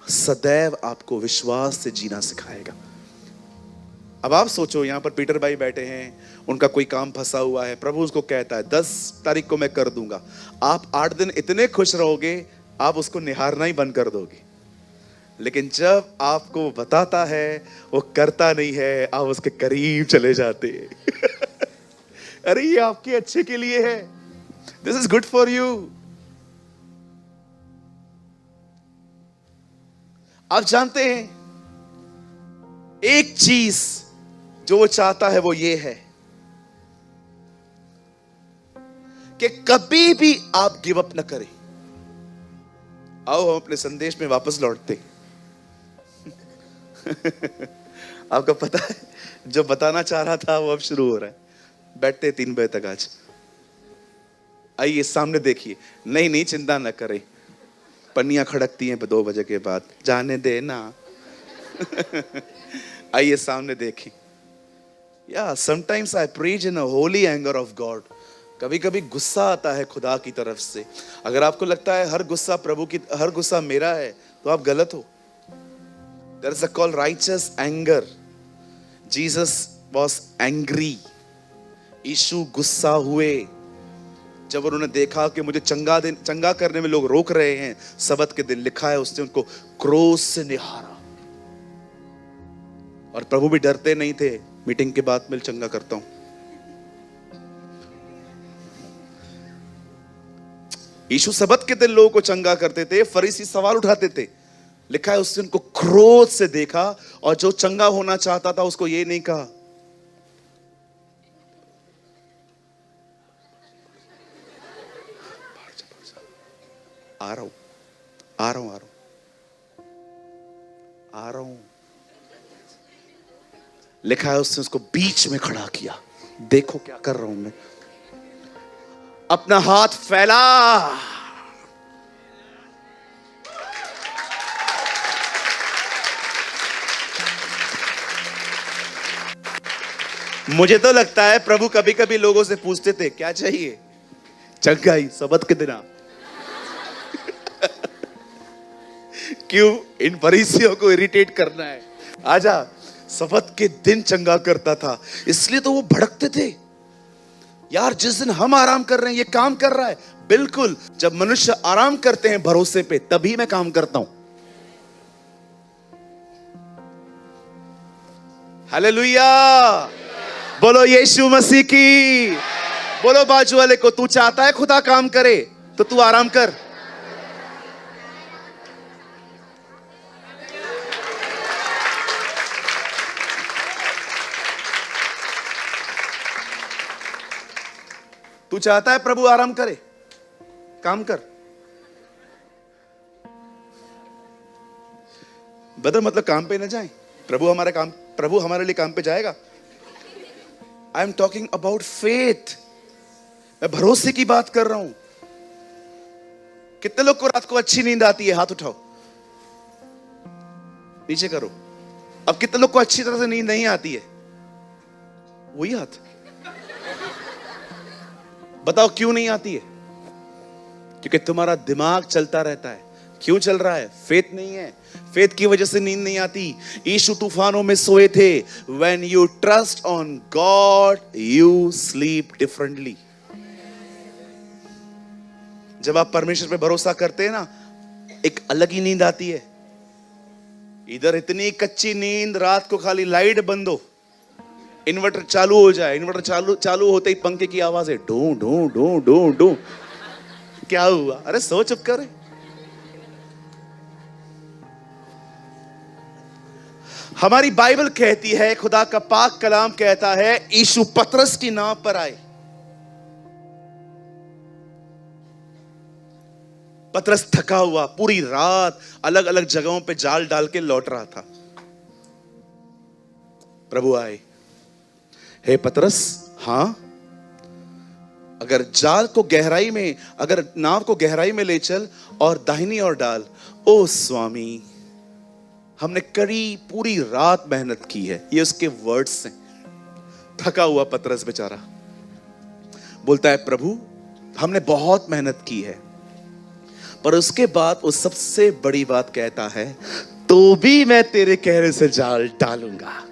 सदैव आपको विश्वास से जीना सिखाएगा। अब आप सोचो, यहां पर पीटर भाई बैठे हैं, उनका कोई काम फंसा हुआ है, प्रभु उसको कहता है 10 तारीख को मैं कर दूंगा। आप 8 दिन इतने खुश रहोगे, आप उसको निहारना ही बंद कर दोगे। लेकिन जब आपको बताता है, वो करता नहीं है, आप उसके करीब चले जाते हैं। अरे ये आपके अच्छे के लिए है, this is good for you. आप जानते हैं एक चीज जो वो चाहता है वो ये है कि कभी भी आप गिव अप न करें। आओ हम अपने संदेश में वापस लौटते। आपको पता है जो बताना चाह रहा था वो अब शुरू हो रहा है। बैठते 3 बजे तक आज। आइए सामने देखिए। नहीं चिंता न करें, पन्नियां खड़कती हैं 2 बजे के बाद, जाने दे ना। आइए सामने देखें। या sometimes I preach in a Holi anger of God. कभी कभी गुस्सा आता है खुदा की तरफ से। अगर आपको लगता है हर गुस्सा मेरा है, तो आप गलत हो। There is a call righteous anger. Jesus was angry. Yeshu गुस्सा हुए जब उन्होंने देखा कि मुझे चंगा करने में लोग रोक रहे हैं। सबत के दिन लिखा है उसने उनको क्रोध से निहारा। और प्रभु भी डरते नहीं थे, मीटिंग के बाद मैं चंगा करता हूं। यीशु सबत के दिन लोगों को चंगा करते थे। फरीसी सवाल उठाते थे। लिखा है उसने उनको क्रोध से देखा और जो चंगा होना चाहता था उसको ये नहीं कहा आ रहा हूं, आ रहा हूं, आ रहा हूं, आ रहा हूं। लिखा है उसने उसको बीच में खड़ा किया। देखो क्या कर रहा हूं मैं, अपना हाथ फैला। मुझे तो लगता है प्रभु कभी कभी लोगों से पूछते थे क्या चाहिए, चंगाई सबत के दिन। क्यों इन फरीसियों को इरिटेट करना है, आजा। सबत के दिन चंगा करता था, इसलिए तो वो भड़कते थे। यार जिस दिन हम आराम कर रहे हैं ये काम कर रहा है। बिल्कुल, जब मनुष्य आराम करते हैं भरोसे पे, तभी मैं काम करता हूं। हालेलुया, बोलो यीशु मसीह की। बोलो बाजू वाले को, तू चाहता है खुदा काम करे तो तू आराम कर। तू चाहता है प्रभु आराम करे, काम कर। बदल मतलब काम पे न जाए, प्रभु हमारे लिए काम पे जाएगा। I am talking about faith. मैं भरोसे की बात कर रहा हूं। कितने लोग को रात को अच्छी नींद आती है? हाथ उठाओ, नीचे करो। अब कितने लोग को अच्छी तरह से नींद नहीं आती है? वही हाथ। बताओ क्यों नहीं आती है? क्योंकि तुम्हारा दिमाग चलता रहता है। क्यों चल रहा है? फेथ नहीं है। फेथ की वजह से नींद नहीं आती। यीशु तूफानों में सोए थे। When you trust on God, you sleep differently. जब आप परमेश्वर पे भरोसा करते हैं ना, एक अलग ही नींद आती है। इधर इतनी कच्ची नींद, रात को खाली लाइट बंद हो, इन्वर्टर चालू हो जाए, इन्वर्टर चालू होते ही पंखे की आवाज है, do do do do do. क्या हुआ? अरे सो चुप कर। हमारी बाइबल कहती है, खुदा का पाक कलाम कहता है, यीशु पतरस की नाव पर आए। पतरस थका हुआ पूरी रात अलग अलग जगहों पे जाल डाल के लौट रहा था। प्रभु आए, हे पतरस, हां, अगर जाल को गहराई में, अगर नाव को गहराई में ले चल और दाहिनी ओर डाल। ओ स्वामी, हमने पूरी रात मेहनत की है। ये उसके वर्ड्स हैं। थका हुआ पतरस बेचारा बोलता है, प्रभु हमने बहुत मेहनत की है। पर उसके बाद वो सबसे बड़ी बात कहता है, तो भी मैं तेरे कहने से जाल डालूंगा।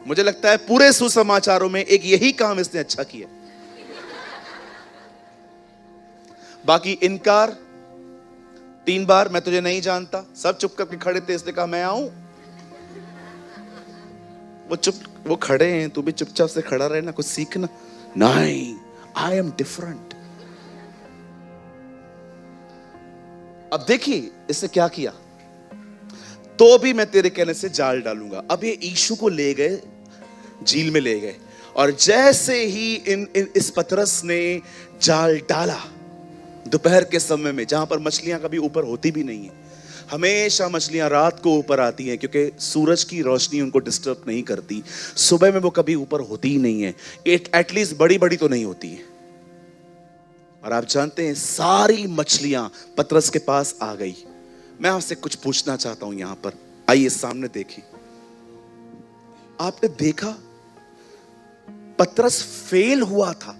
मुझे लगता है पूरे सुसमाचारों में एक यही काम इसने अच्छा किया। बाकी इनकार 3 बार, मैं तुझे नहीं जानता। सब चुप करके खड़े थे, इसने कहा मैं आऊं। वो खड़े हैं, तू भी चुपचाप से खड़ा रहे ना, कुछ सीखना। नहीं, आई एम डिफरेंट। अब देखिए इसने क्या किया, तो भी मैं तेरे कहने से जाल डालूंगा। अब ये यीशु को ले गए, झील में ले गए, और जैसे ही इस पतरस ने जाल डाला, दोपहर के समय में, जहां पर मछलियां कभी ऊपर होती भी नहीं है। हमेशा मछलियां रात को ऊपर आती हैं क्योंकि सूरज की रोशनी उनको डिस्टर्ब नहीं करती। सुबह में वो कभी ऊपर होती ही नहीं है, एटलीस्ट बड़ी बड़ी तो नहीं होती है। और आप जानते हैं सारी मछलियां पतरस के पास आ गई। मैं आपसे कुछ पूछना चाहता हूं यहां पर, आइए सामने देखिए। आपने देखा पतरस फेल हुआ था,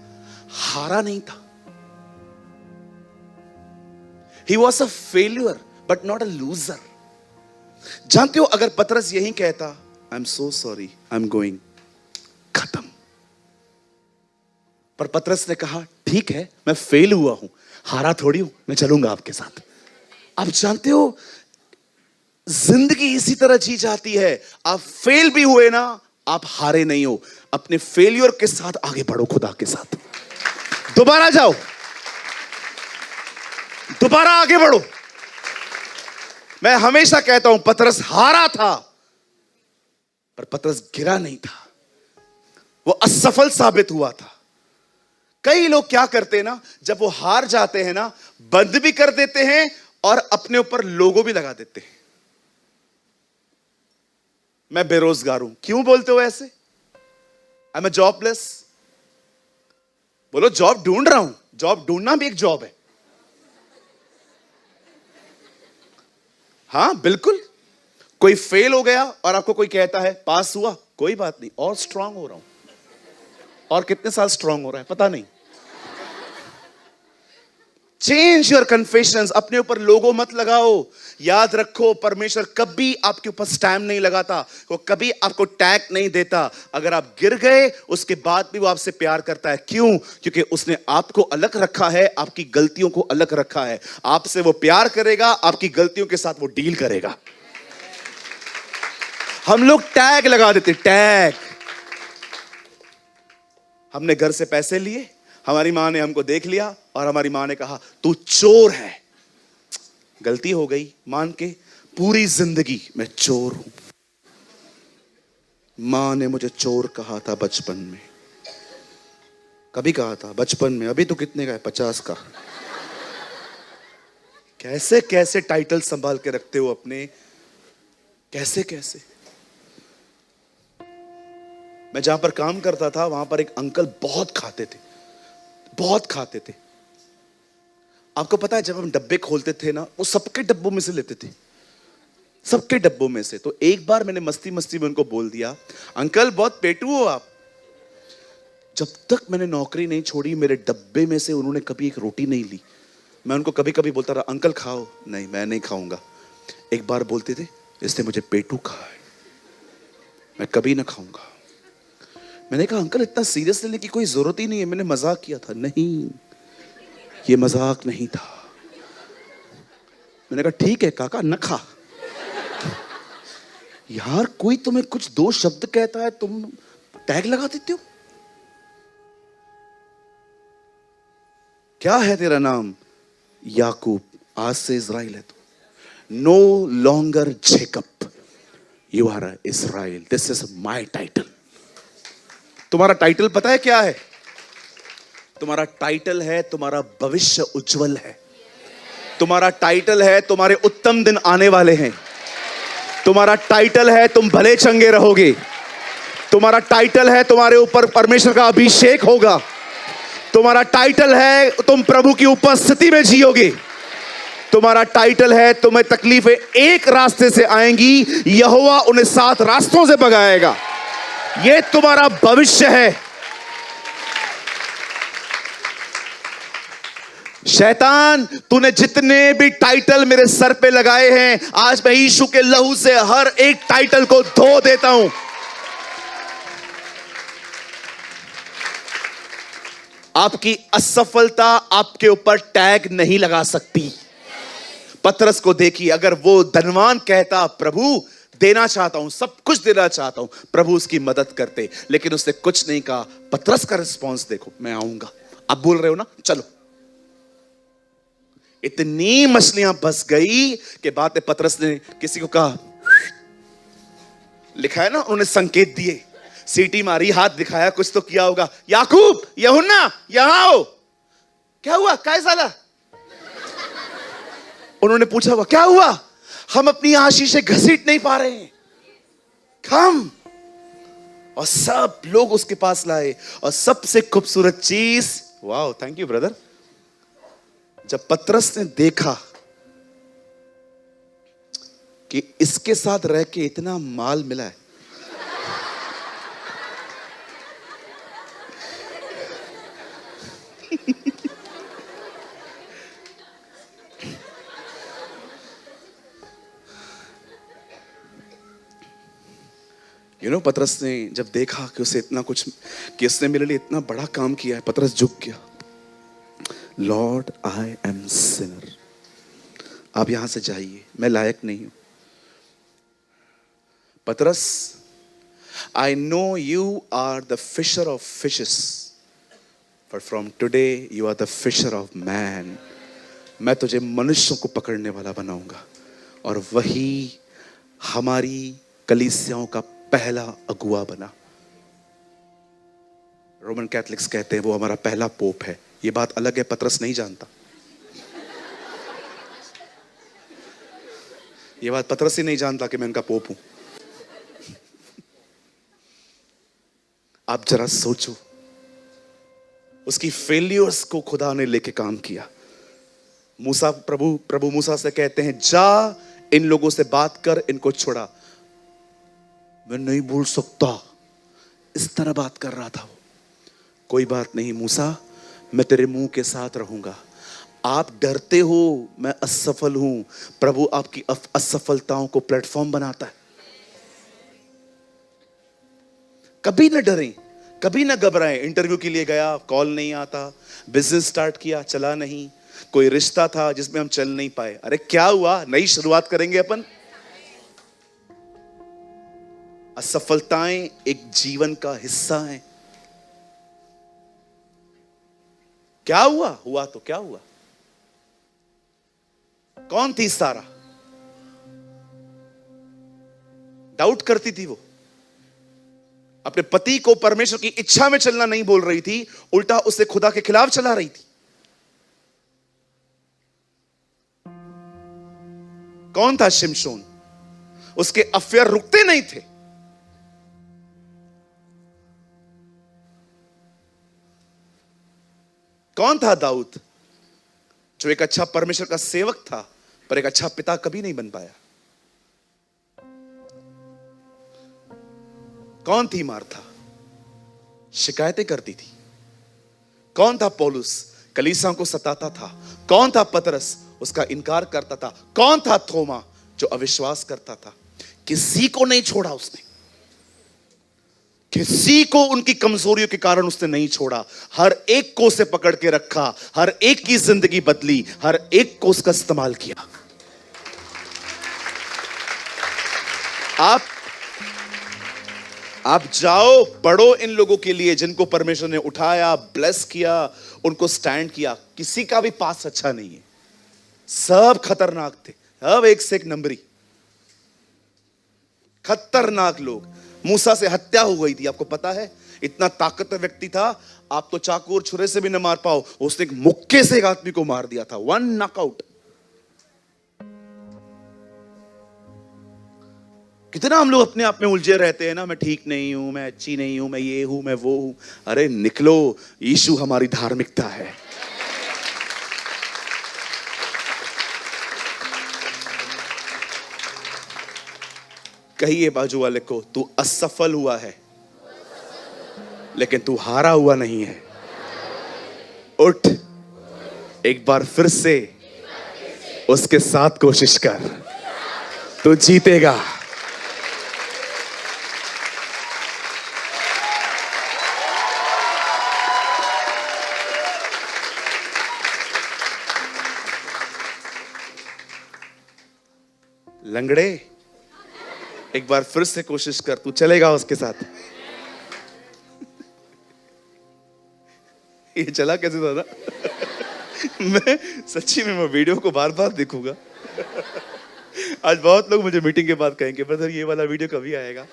हारा नहीं था। He was a failure, but not a loser. जानते हो, अगर पतरस यही कहता, I'm so sorry, I'm going, खत्म। पर पतरस ने कहा, ठीक है, मैं फेल हुआ हूं, हारा थोड़ी हूं, मैं चलूंगा आपके साथ। आप जानते हो, जिंदगी इसी तरह जी जाती है। आप फेल भी हुए ना, आप हारे नहीं हो। अपने फेलियर के साथ आगे बढ़ो, खुदा के साथ दोबारा जाओ, दोबारा आगे बढ़ो। मैं हमेशा कहता हूं पतरस हारा था, पर पतरस गिरा नहीं था, वो असफल साबित हुआ था। कई लोग क्या करते हैं ना, जब वो हार जाते हैं ना, बंद भी कर देते हैं और अपने ऊपर लोगो भी लगा देते हैं। मैं बेरोजगार हूं, क्यों बोलते हो ऐसे? I am jobless. बोलो जॉब ढूंढ रहा हूं। जॉब ढूंढना भी एक जॉब है। हां बिल्कुल। कोई फेल हो गया और आपको कोई कहता है पास हुआ, कोई बात नहीं, और स्ट्रांग हो रहा हूं। और कितने साल स्ट्रांग हो रहा है पता नहीं। Change your confessions. अपने ऊपर लोगो मत लगाओ। याद रखो, परमेश्वर कभी आपके ऊपर स्टैम्प नहीं लगाता, वो कभी आपको टैग नहीं देता। अगर आप गिर गए, उसके बाद भी वो आपसे प्यार करता है। क्यों? क्योंकि उसने आपको अलग रखा है, आपकी गलतियों को अलग रखा है। आपसे वो प्यार करेगा, आपकी गलतियों के साथ वो डील करेगा। हम लोग टैग लगा देते, टैग। हमने घर से पैसे लिए, हमारी मां ने हमको देख लिया और हमारी मां ने कहा तू चोर है। गलती हो गई, मान के पूरी जिंदगी मैं चोर हूं। मां ने मुझे चोर कहा था बचपन में, कभी कहा था बचपन में। अभी तो कितने का है? 50 का। कैसे कैसे टाइटल संभाल के रखते हो अपने, कैसे कैसे। मैं जहां पर काम करता था, वहां पर एक अंकल बहुत खाते थे, बहुत खाते थे। आपको पता है, जब हम डब्बे खोलते थे ना, वो सबके डब्बों में से लेते थे, सबके डब्बों में से। तो एक बार मैंने मस्ती मस्ती में उनको बोल दिया, अंकल बहुत पेटू हो आप। जब तक मैंने नौकरी नहीं छोड़ी, मेरे डब्बे में से उन्होंने कभी एक रोटी नहीं ली। मैं उनको कभी कभी बोलता रहा, अंकल खाओ। नहीं, मैं नहीं खाऊंगा। एक बार बोलते थे, इसने मुझे पेटू कहा है, मैं कभी ना खाऊंगा। मैंने कहा अंकल इतना सीरियस लेने की कोई जरूरत ही नहीं है, मैंने मजाक किया था। नहीं, ये मजाक नहीं था। मैंने कहा ठीक है काका, न खा। यार कोई तुम्हें कुछ दो शब्द कहता है, तुम टैग लगा देते हो। क्या है तेरा नाम? याकूब। आज से इज़राइल है तू। No longer Jacob, you are Israel. This is my title. तुम्हारा टाइटल पता है क्या है? तुम्हारा टाइटल है तुम्हारा भविष्य उज्जवल है। तुम्हारा टाइटल है तुम्हारे उत्तम दिन आने वाले हैं। तुम्हारा टाइटल है तुम भले चंगे रहोगे। तुम्हारा टाइटल है तुम्हारे ऊपर परमेश्वर का अभिषेक होगा। तुम्हारा टाइटल है तुम प्रभु की उपस्थिति में जियोगे। तुम्हारा टाइटल है तुम्हें तकलीफें एक रास्ते से आएंगी, यहोवा उन्हें 7 रास्तों से भगाएगा। यह तुम्हारा भविष्य है। शैतान, तूने जितने भी टाइटल मेरे सर पे लगाए हैं, आज मैं यीशु के लहू से हर एक टाइटल को धो देता हूं। आपकी असफलता आपके ऊपर टैग नहीं लगा सकती। पतरस को देखिए, अगर वो धनवान कहता प्रभु देना चाहता हूं, सब कुछ देना चाहता हूं, प्रभु उसकी मदद करते, लेकिन उसने कुछ नहीं कहा। पतरस का रिस्पॉन्स देखो, मैं आऊंगा। आप बोल रहे हो ना, चलो। इतनी मछलियां बस गई कि बाद में पतरस ने किसी को कहा, लिखा है ना, उन्होंने संकेत दिए, सीटी मारी, हाथ दिखाया, कुछ तो किया होगा। याकूब, यूहन्ना, यहां आओ। क्या हुआ? क्या साला? उन्होंने पूछा हुआ, क्या हुआ? हम अपनी आशीषें घसीट नहीं पा रहे हैं, कम। और सब लोग उसके पास लाए। और सबसे खूबसूरत चीज, वाह, थैंक यू ब्रदर, जब पतरस ने देखा कि इसके साथ रह के इतना माल मिला है, पतरस ने जब देखा कि उसे इतना कुछ, कि उसने मेरे लिए इतना बड़ा काम किया है, पतरस झुक गया। लॉर्ड आई एम सिनर, आप यहां से जाइए, मैं लायक नहीं हूं। पतरस, I know you are the fisher of fishes, but from today you are the fisher of man. मैं तुझे मनुष्यों को पकड़ने वाला बनाऊंगा। और वही हमारी कलीसियाओं का पहला अगुआ बना। रोमन कैथलिक्स कहते हैं वो हमारा पहला पोप है। ये बात अलग है, पतरस नहीं जानता। ये बात पतरस ही नहीं जानता कि मैं उनका पोप हूं। आप जरा सोचो, उसकी फेलियर्स को खुदा ने लेके काम किया। प्रभु मूसा से कहते हैं, जा इन लोगों से बात कर, इनको छोड़ा। मैं नहीं बोल सकता, इस तरह बात कर रहा था वो। कोई बात नहीं मूसा, मैं तेरे मुंह के साथ रहूंगा। आप डरते हो मैं असफल हूं, प्रभु आपकी असफलताओं को प्लेटफॉर्म बनाता है। कभी ना डरें, कभी ना घबराएं। इंटरव्यू के लिए गया, कॉल नहीं आता। बिजनेस स्टार्ट किया, चला नहीं। कोई रिश्ता था जिसमें हम चल नहीं पाए। अरे क्या हुआ, नई शुरुआत करेंगे अपन। असफलताएं एक जीवन का हिस्सा हैं। क्या हुआ, हुआ तो क्या हुआ। कौन थी सारा? डाउट करती थी वो। अपने पति को परमेश्वर की इच्छा में चलना नहीं बोल रही थी, उल्टा उसे खुदा के खिलाफ चला रही थी। कौन था शिमशोन? उसके अफेयर रुकते नहीं थे। कौन था दाऊद, जो एक अच्छा परमेश्वर का सेवक था पर एक अच्छा पिता कभी नहीं बन पाया? कौन थी मार्था, शिकायतें करती थी? कौन था पौलुस, कलीसियाओं को सताता था? कौन था पतरस, उसका इनकार करता था? कौन था थोमा, जो अविश्वास करता था? किसी को नहीं छोड़ा उसने। किसी को उनकी कमजोरियों के कारण उसने नहीं छोड़ा। हर एक को उसे पकड़ के रखा, हर एक की जिंदगी बदली, हर एक को उसका इस्तेमाल किया। आप जाओ, पढ़ो इन लोगों के लिए जिनको परमेश्वर ने उठाया, ब्लेस किया, उनको स्टैंड किया। किसी का भी पास अच्छा नहीं है, सब खतरनाक थे। अब एक से एक नंबरी खतरनाक लोग। मूसा से हत्या हो गई थी, आपको पता है? इतना ताकतवर व्यक्ति था, आप तो चाकू और छुरे से भी न मार पाओ, उसने एक मुक्के से एक आदमी को मार दिया था। 1 नॉकआउट। कितना हम लोग अपने आप में उलझे रहते हैं ना, मैं ठीक नहीं हूं, मैं अच्छी नहीं हूं, मैं ये हूं, मैं वो हूं। अरे निकलो, यीशु हमारी धार्मिकता है। कहिए बाजू वाले को, तू असफल हुआ है लेकिन तू हारा हुआ नहीं है। उठ, एक बार फिर से उसके साथ कोशिश कर, तू जीतेगा। लंगड़े, एक बार फिर से कोशिश कर, तू चलेगा उसके साथ। ये चला कैसे था ना? मैं सच्ची में मैं वीडियो को बार बार देखूंगा। आज बहुत लोग मुझे मीटिंग के बाद कहेंगे, ब्रदर ये वाला वीडियो कभी आएगा?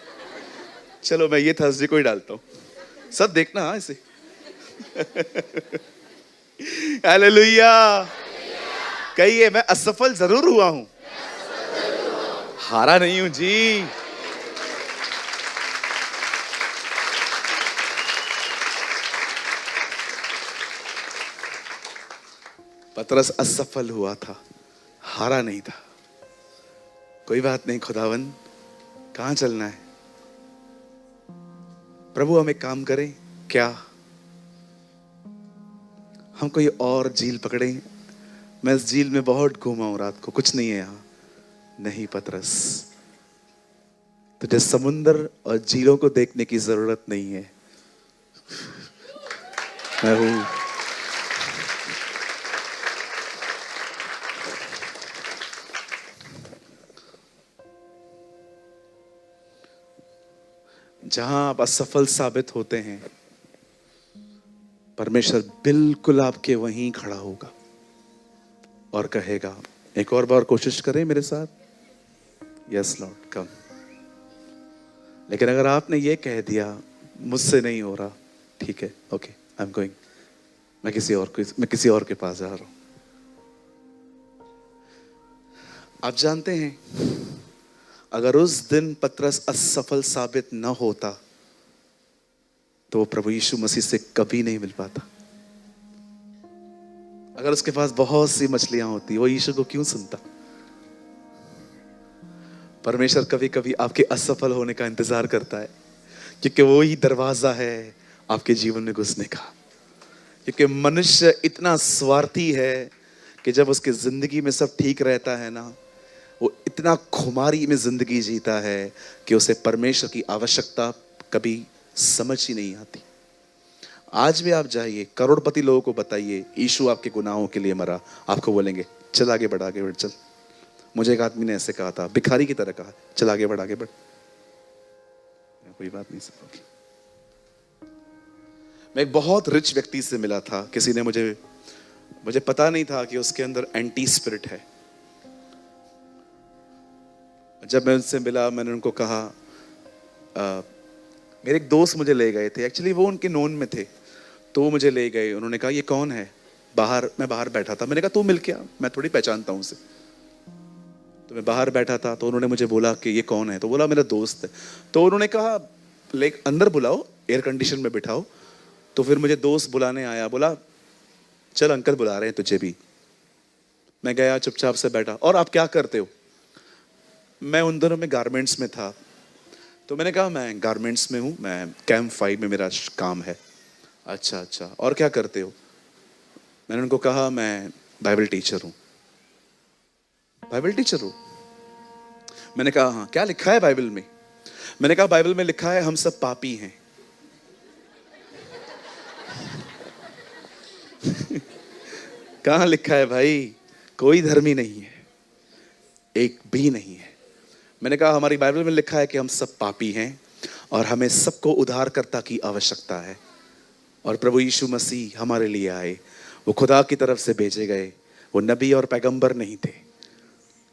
चलो मैं ये थर्सडे को ही डालता हूं, सब देखना। हाँ इसे। हालेलुया। कहिए, मैं असफल जरूर हुआ हूं, हारा नहीं हूं जी। पतरस असफल हुआ था, हारा नहीं था। कोई बात नहीं, खुदावन कहां चलना है? प्रभु हम एक काम करें क्या? हम कोई और झील पकड़ें? मैं इस झील में बहुत घूमा हूं रात को, कुछ नहीं है यहां। नहीं पतरस, तुझे समुंदर और झीलों को देखने की जरूरत नहीं है। मैं हूं। जहां आप असफल साबित होते हैं, परमेश्वर बिल्कुल आपके वहीं खड़ा होगा और कहेगा, एक और बार कोशिश करें मेरे साथ। यस लॉर्ड कम। लेकिन अगर आपने ये कह दिया, मुझसे नहीं हो रहा, ठीक है, ओके आई एम गोइंग, मैं किसी और के पास जा रहा हूं। आप जानते हैं, अगर उस दिन पतरस असफल साबित न होता तो वो प्रभु यीशु मसीह से कभी नहीं मिल पाता। अगर उसके पास बहुत सी मछलियां होती, वो यीशु को क्यों सुनता? परमेश्वर कभी कभी आपके असफल होने का इंतजार करता है, क्योंकि वो ही दरवाजा है आपके जीवन में घुसने का। क्योंकि मनुष्य इतना स्वार्थी है कि जब उसकी जिंदगी में सब ठीक रहता है ना, वो इतना खुमारी में जिंदगी जीता है कि उसे परमेश्वर की आवश्यकता कभी समझ ही नहीं आती। आज भी आप जाइए, करोड़पति लोगों को बताइए यीशु आपके गुनाहों के लिए मरा, आपको बोलेंगे चल आगे बढ़, आगे बढ़ चल। मुझे एक आदमी ने ऐसे कहा था, भिखारी की तरह कहा, चल आगे बढ़, आगे बढ़। कोई बात नहीं सर। मैं एक बहुत रिच व्यक्ति से मिला था, किसी ने मुझे पता नहीं था कि उसके अंदर एंटी स्पिरिट है। जब मैं उनसे मिला, मैंने उनको कहा, मेरे एक दोस्त मुझे ले गए थे, एक्चुअली वो उनके नोन में थे, तो वो मुझे ले गए। उन्होंने कहा ये कौन है? मैं बाहर बैठा था। मैंने कहा तू मिल के आ, मैं थोड़ी पहचानता हूँ उसे। तो मैं बाहर बैठा था, तो उन्होंने मुझे बोला कि ये कौन है, तो बोला मेरा दोस्त है। तो उन्होंने कहा ले अंदर बुलाओ, एयर कंडीशन में बिठाओ। तो फिर मुझे दोस्त बुलाने आया, बोला चल अंकल बुला रहे हैं तुझे भी। मैं गया, चुपचाप से बैठा। और आप क्या करते हो? मैं उन दिनों में गारमेंट्स में था, तो मैंने कहा मैं गारमेंट्स में हूँ, मैं कैंप 5 में मेरा काम है। अच्छा अच्छा, और क्या करते हो? मैंने उनको कहा मैं बाइबल टीचर हूँ। बाइबल टीचर हूँ? मैंने कहा हाँ, क्या लिखा है बाइबल में? मैंने कहा बाइबल में लिखा है हम सब पापी हैं। कहाँ लिखा है भाई? कोई धर्मी नहीं है, एक भी नहीं है। मैंने कहा हमारी बाइबल में लिखा है कि हम सब पापी हैं और हमें सबको उद्धारकर्ता की आवश्यकता है, और प्रभु यीशु मसीह हमारे लिए आए। वो खुदा की तरफ से भेजे गए, वो नबी और पैगंबर नहीं थे,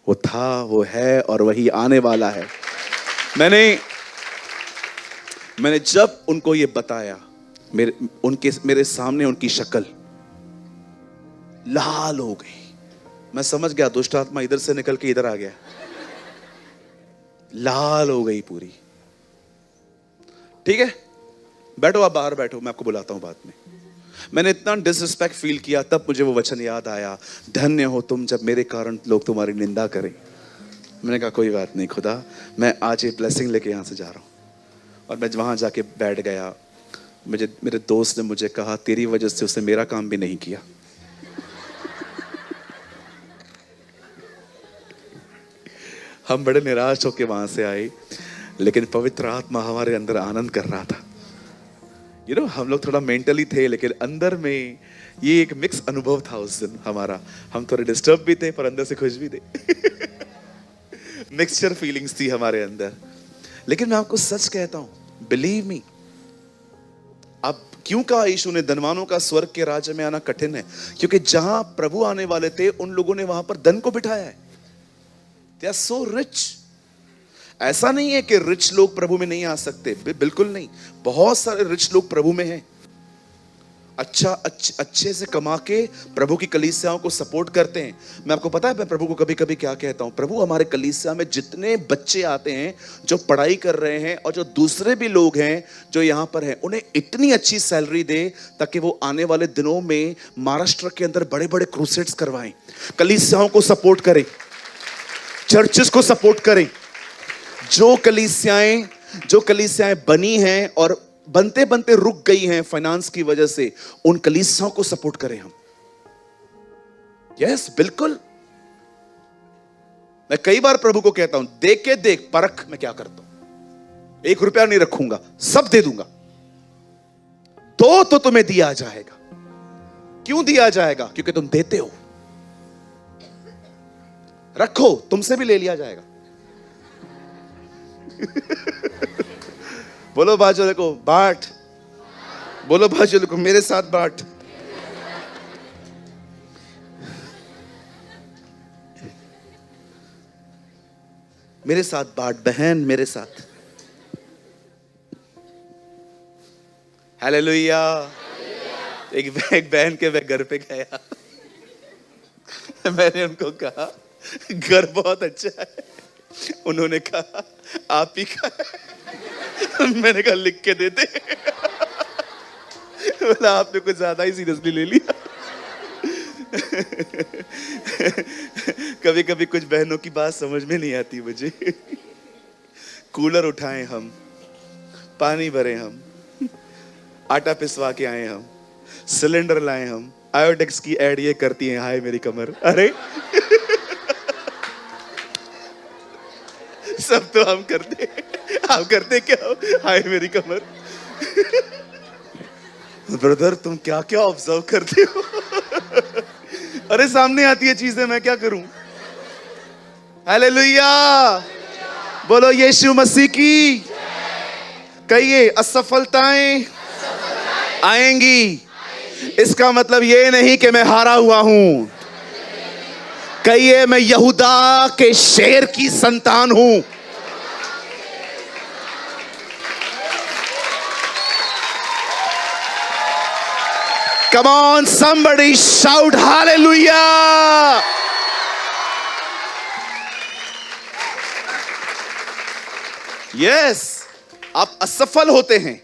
वो था, वो है और वही आने वाला है। मैंने जब उनको ये बताया, मेरे सामने उनकी शक्ल लाल हो गई। मैं समझ गया दुष्ट आत्मा इधर से निकल के इधर आ गया। लाल हो गई पूरी। ठीक है, बैठो, आप बाहर बैठो, मैं आपको बुलाता हूं बाद में। मैंने इतना डिसरिस्पेक्ट फील किया, तब मुझे वो वचन याद आया, धन्य हो तुम जब मेरे कारण लोग तुम्हारी निंदा करें। मैंने कहा कोई बात नहीं खुदा, मैं आज ये ब्लेसिंग लेके यहां से जा रहा हूं। और मैं वहां जाके बैठ गया। मेरे दोस्त ने मुझे कहा तेरी वजह से उसने मेरा काम भी नहीं किया। हम बड़े निराश होकर वहां से आए, लेकिन पवित्र आत्मा हमारे अंदर आनंद कर रहा था। हम लोग थोड़ा मेंटली थे, लेकिन अंदर में ये एक मिक्स अनुभव था उस दिन हमारा। हम थोड़े डिस्टर्ब भी थे पर अंदर से खुश भी थे। मिक्सचर फीलिंग्स थी हमारे अंदर। लेकिन मैं आपको सच कहता हूं, बिलीव मी, अब क्यों कहा यीशु ने धनवानों का स्वर्ग के राज्य में आना कठिन है? क्योंकि जहां प्रभु आने वाले थे उन लोगों ने वहां पर धन को बिठाया है। They are so rich. ऐसा नहीं है कि रिच लोग प्रभु में नहीं आ सकते, बिल्कुल नहीं। बहुत सारे रिच लोग प्रभु में हैं, अच्छे से कमा के प्रभु की कलीसियाओं को सपोर्ट करते हैं। मैं आपको पता है मैं प्रभु को कभी कभी क्या कहता हूं? प्रभु हमारे कलीसिया में जितने बच्चे आते हैं जो पढ़ाई कर रहे हैं और जो दूसरे भी लोग हैं जो यहाँ पर हैं, उन्हें इतनी अच्छी सैलरी दे ताकि वो आने वाले दिनों में महाराष्ट्र के अंदर बड़े बड़े क्रूसेड्स करवाएं, कलीसियाओं को सपोर्ट करें, चर्चेस को सपोर्ट करें। जो कलीसियाएं बनी हैं और बनते बनते रुक गई हैं फाइनेंस की वजह से, उन कलीसियाओं को सपोर्ट करें हम। यस, बिल्कुल। मैं कई बार प्रभु को कहता हूं, देख परख मैं क्या करता हूं, 1 रुपया नहीं रखूंगा, सब दे दूंगा। तो तुम्हें दिया जाएगा। क्यों दिया जाएगा? क्योंकि तुम देते हो। रखो, तुमसे भी ले लिया जाएगा। बोलो बाजू को बांट, बोलो बाजू को मेरे साथ बांट। मेरे साथ बांट बहन, मेरे साथ। हालेलुया। एक बहन के मैं घर पे गया, मैंने उनको कहा घर बहुत अच्छा है। उन्होंने कहा आप ही का है। मैंने कहा लिख के दे दे। बोला आपने कुछ ज्यादा ही सीरियसली ले लिया। कभी कभी कुछ बहनों की बात समझ में नहीं आती मुझे। कूलर उठाए हम, पानी भरे हम, आटा पिसवा के आए हम, सिलेंडर लाए हम, आयोडेक्स की एड ये करती है हाय मेरी कमर। अरे सब तो हम करते, आप करते क्या हो? हाय मेरी कमर। ब्रदर तुम क्या क्या ऑब्जर्व करते हो? अरे सामने आती है चीजें, मैं क्या करूं? हालेलुया। बोलो यीशु मसीह की। कहिए असफलताएं आएंगी, इसका मतलब ये नहीं कि मैं हारा हुआ हूं। कहिए मैं यहूदा के शेर की संतान हूं। Come on, somebody shout hallelujah. Yes, आप असफल होते हैं,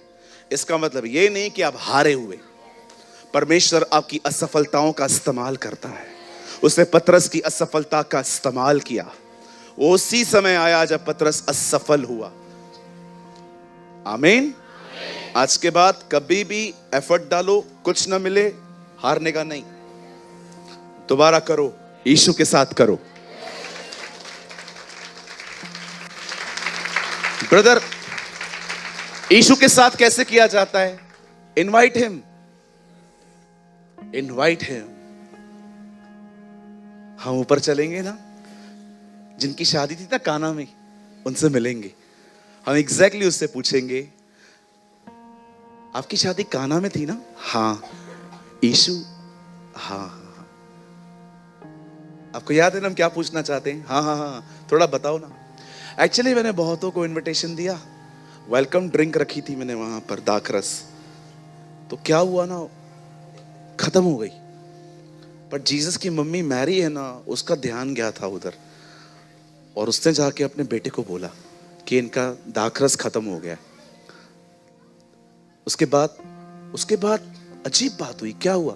इसका मतलब ये नहीं कि आप हारे हुए। परमेश्वर आपकी असफलताओं का इस्तेमाल करता है। उसने पतरस की असफलता का इस्तेमाल किया। वो उसी समय आया जब पतरस असफल हुआ। आमीन। आज के बाद कभी भी एफर्ट डालो, कुछ ना मिले, हारने का नहीं, दोबारा करो, यीशु के साथ करो। ब्रदर, यीशु के साथ कैसे किया जाता है? Invite him, invite him. हम ऊपर चलेंगे ना, जिनकी शादी थी ना काना में, उनसे मिलेंगे। हम एग्जैक्टली उससे पूछेंगे आपकी शादी काना में थी ना? हाँ। यीशु? हाँ हाँ। आपको याद है ना हम क्या पूछना चाहते हैं? हाँ हाँ हाँ, थोड़ा बताओ ना। एक्चुअली मैंने बहुतों को इनविटेशन दिया, वेलकम ड्रिंक रखी थी मैंने वहां पर, दाखरस। तो क्या हुआ ना, खत्म हो गई। पर जीसस की मम्मी मैरी है ना, उसका ध्यान गया था उधर, और उसने जाके अपने बेटे को बोला कि इनका दाखरस खत्म हो गया। उसके बाद अजीब बात हुई। क्या हुआ?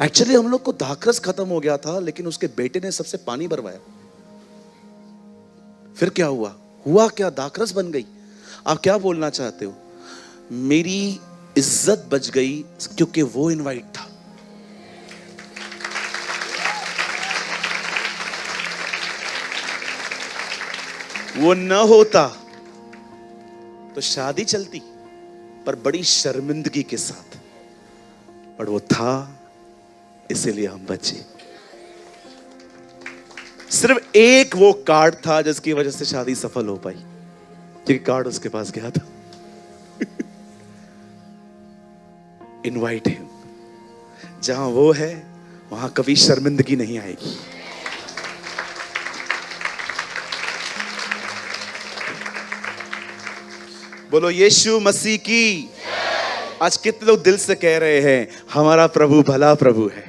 एक्चुअली हम लोग को दाखरस खत्म हो गया था, लेकिन उसके बेटे ने सबसे पानी भरवाया। फिर क्या हुआ? हुआ क्या? दाखरस बन गई। आप क्या बोलना चाहते हो? मेरी इज्जत बच गई क्योंकि वो इनवाइट था। वो न होता तो शादी चलती, पर बड़ी शर्मिंदगी के साथ। पर वो था, इसीलिए हम बचे। सिर्फ एक वो कार्ड था जिसकी वजह से शादी सफल हो पाई, क्योंकि कार्ड उसके पास गया था। Invite him. जहां वो है वहां कभी शर्मिंदगी नहीं आएगी। बोलो यीशु मसीह की। आज कितने लोग दिल से कह रहे हैं हमारा प्रभु भला प्रभु है।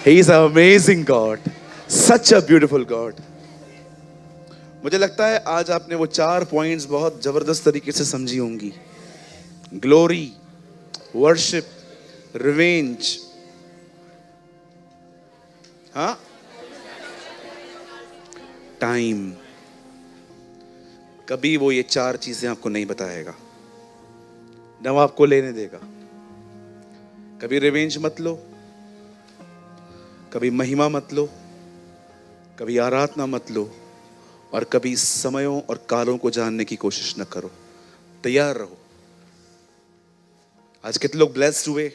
He is an amazing God, such a beautiful God. मुझे लगता है आज आपने वो 4 पॉइंट्स बहुत जबरदस्त तरीके से समझी होंगी। ग्लोरी, वर्शिप, रिवेंज, हाँ, टाइम। कभी वो ये 4 चीजें आपको नहीं बताएगा, न वो आपको लेने देगा। कभी रिवेंज मत लो, कभी महिमा मत लो, कभी आराधना मत लो, और कभी समयों और कालों को जानने की कोशिश न करो। तैयार रहो। आज कितने लोग ब्लेस्ड हुए?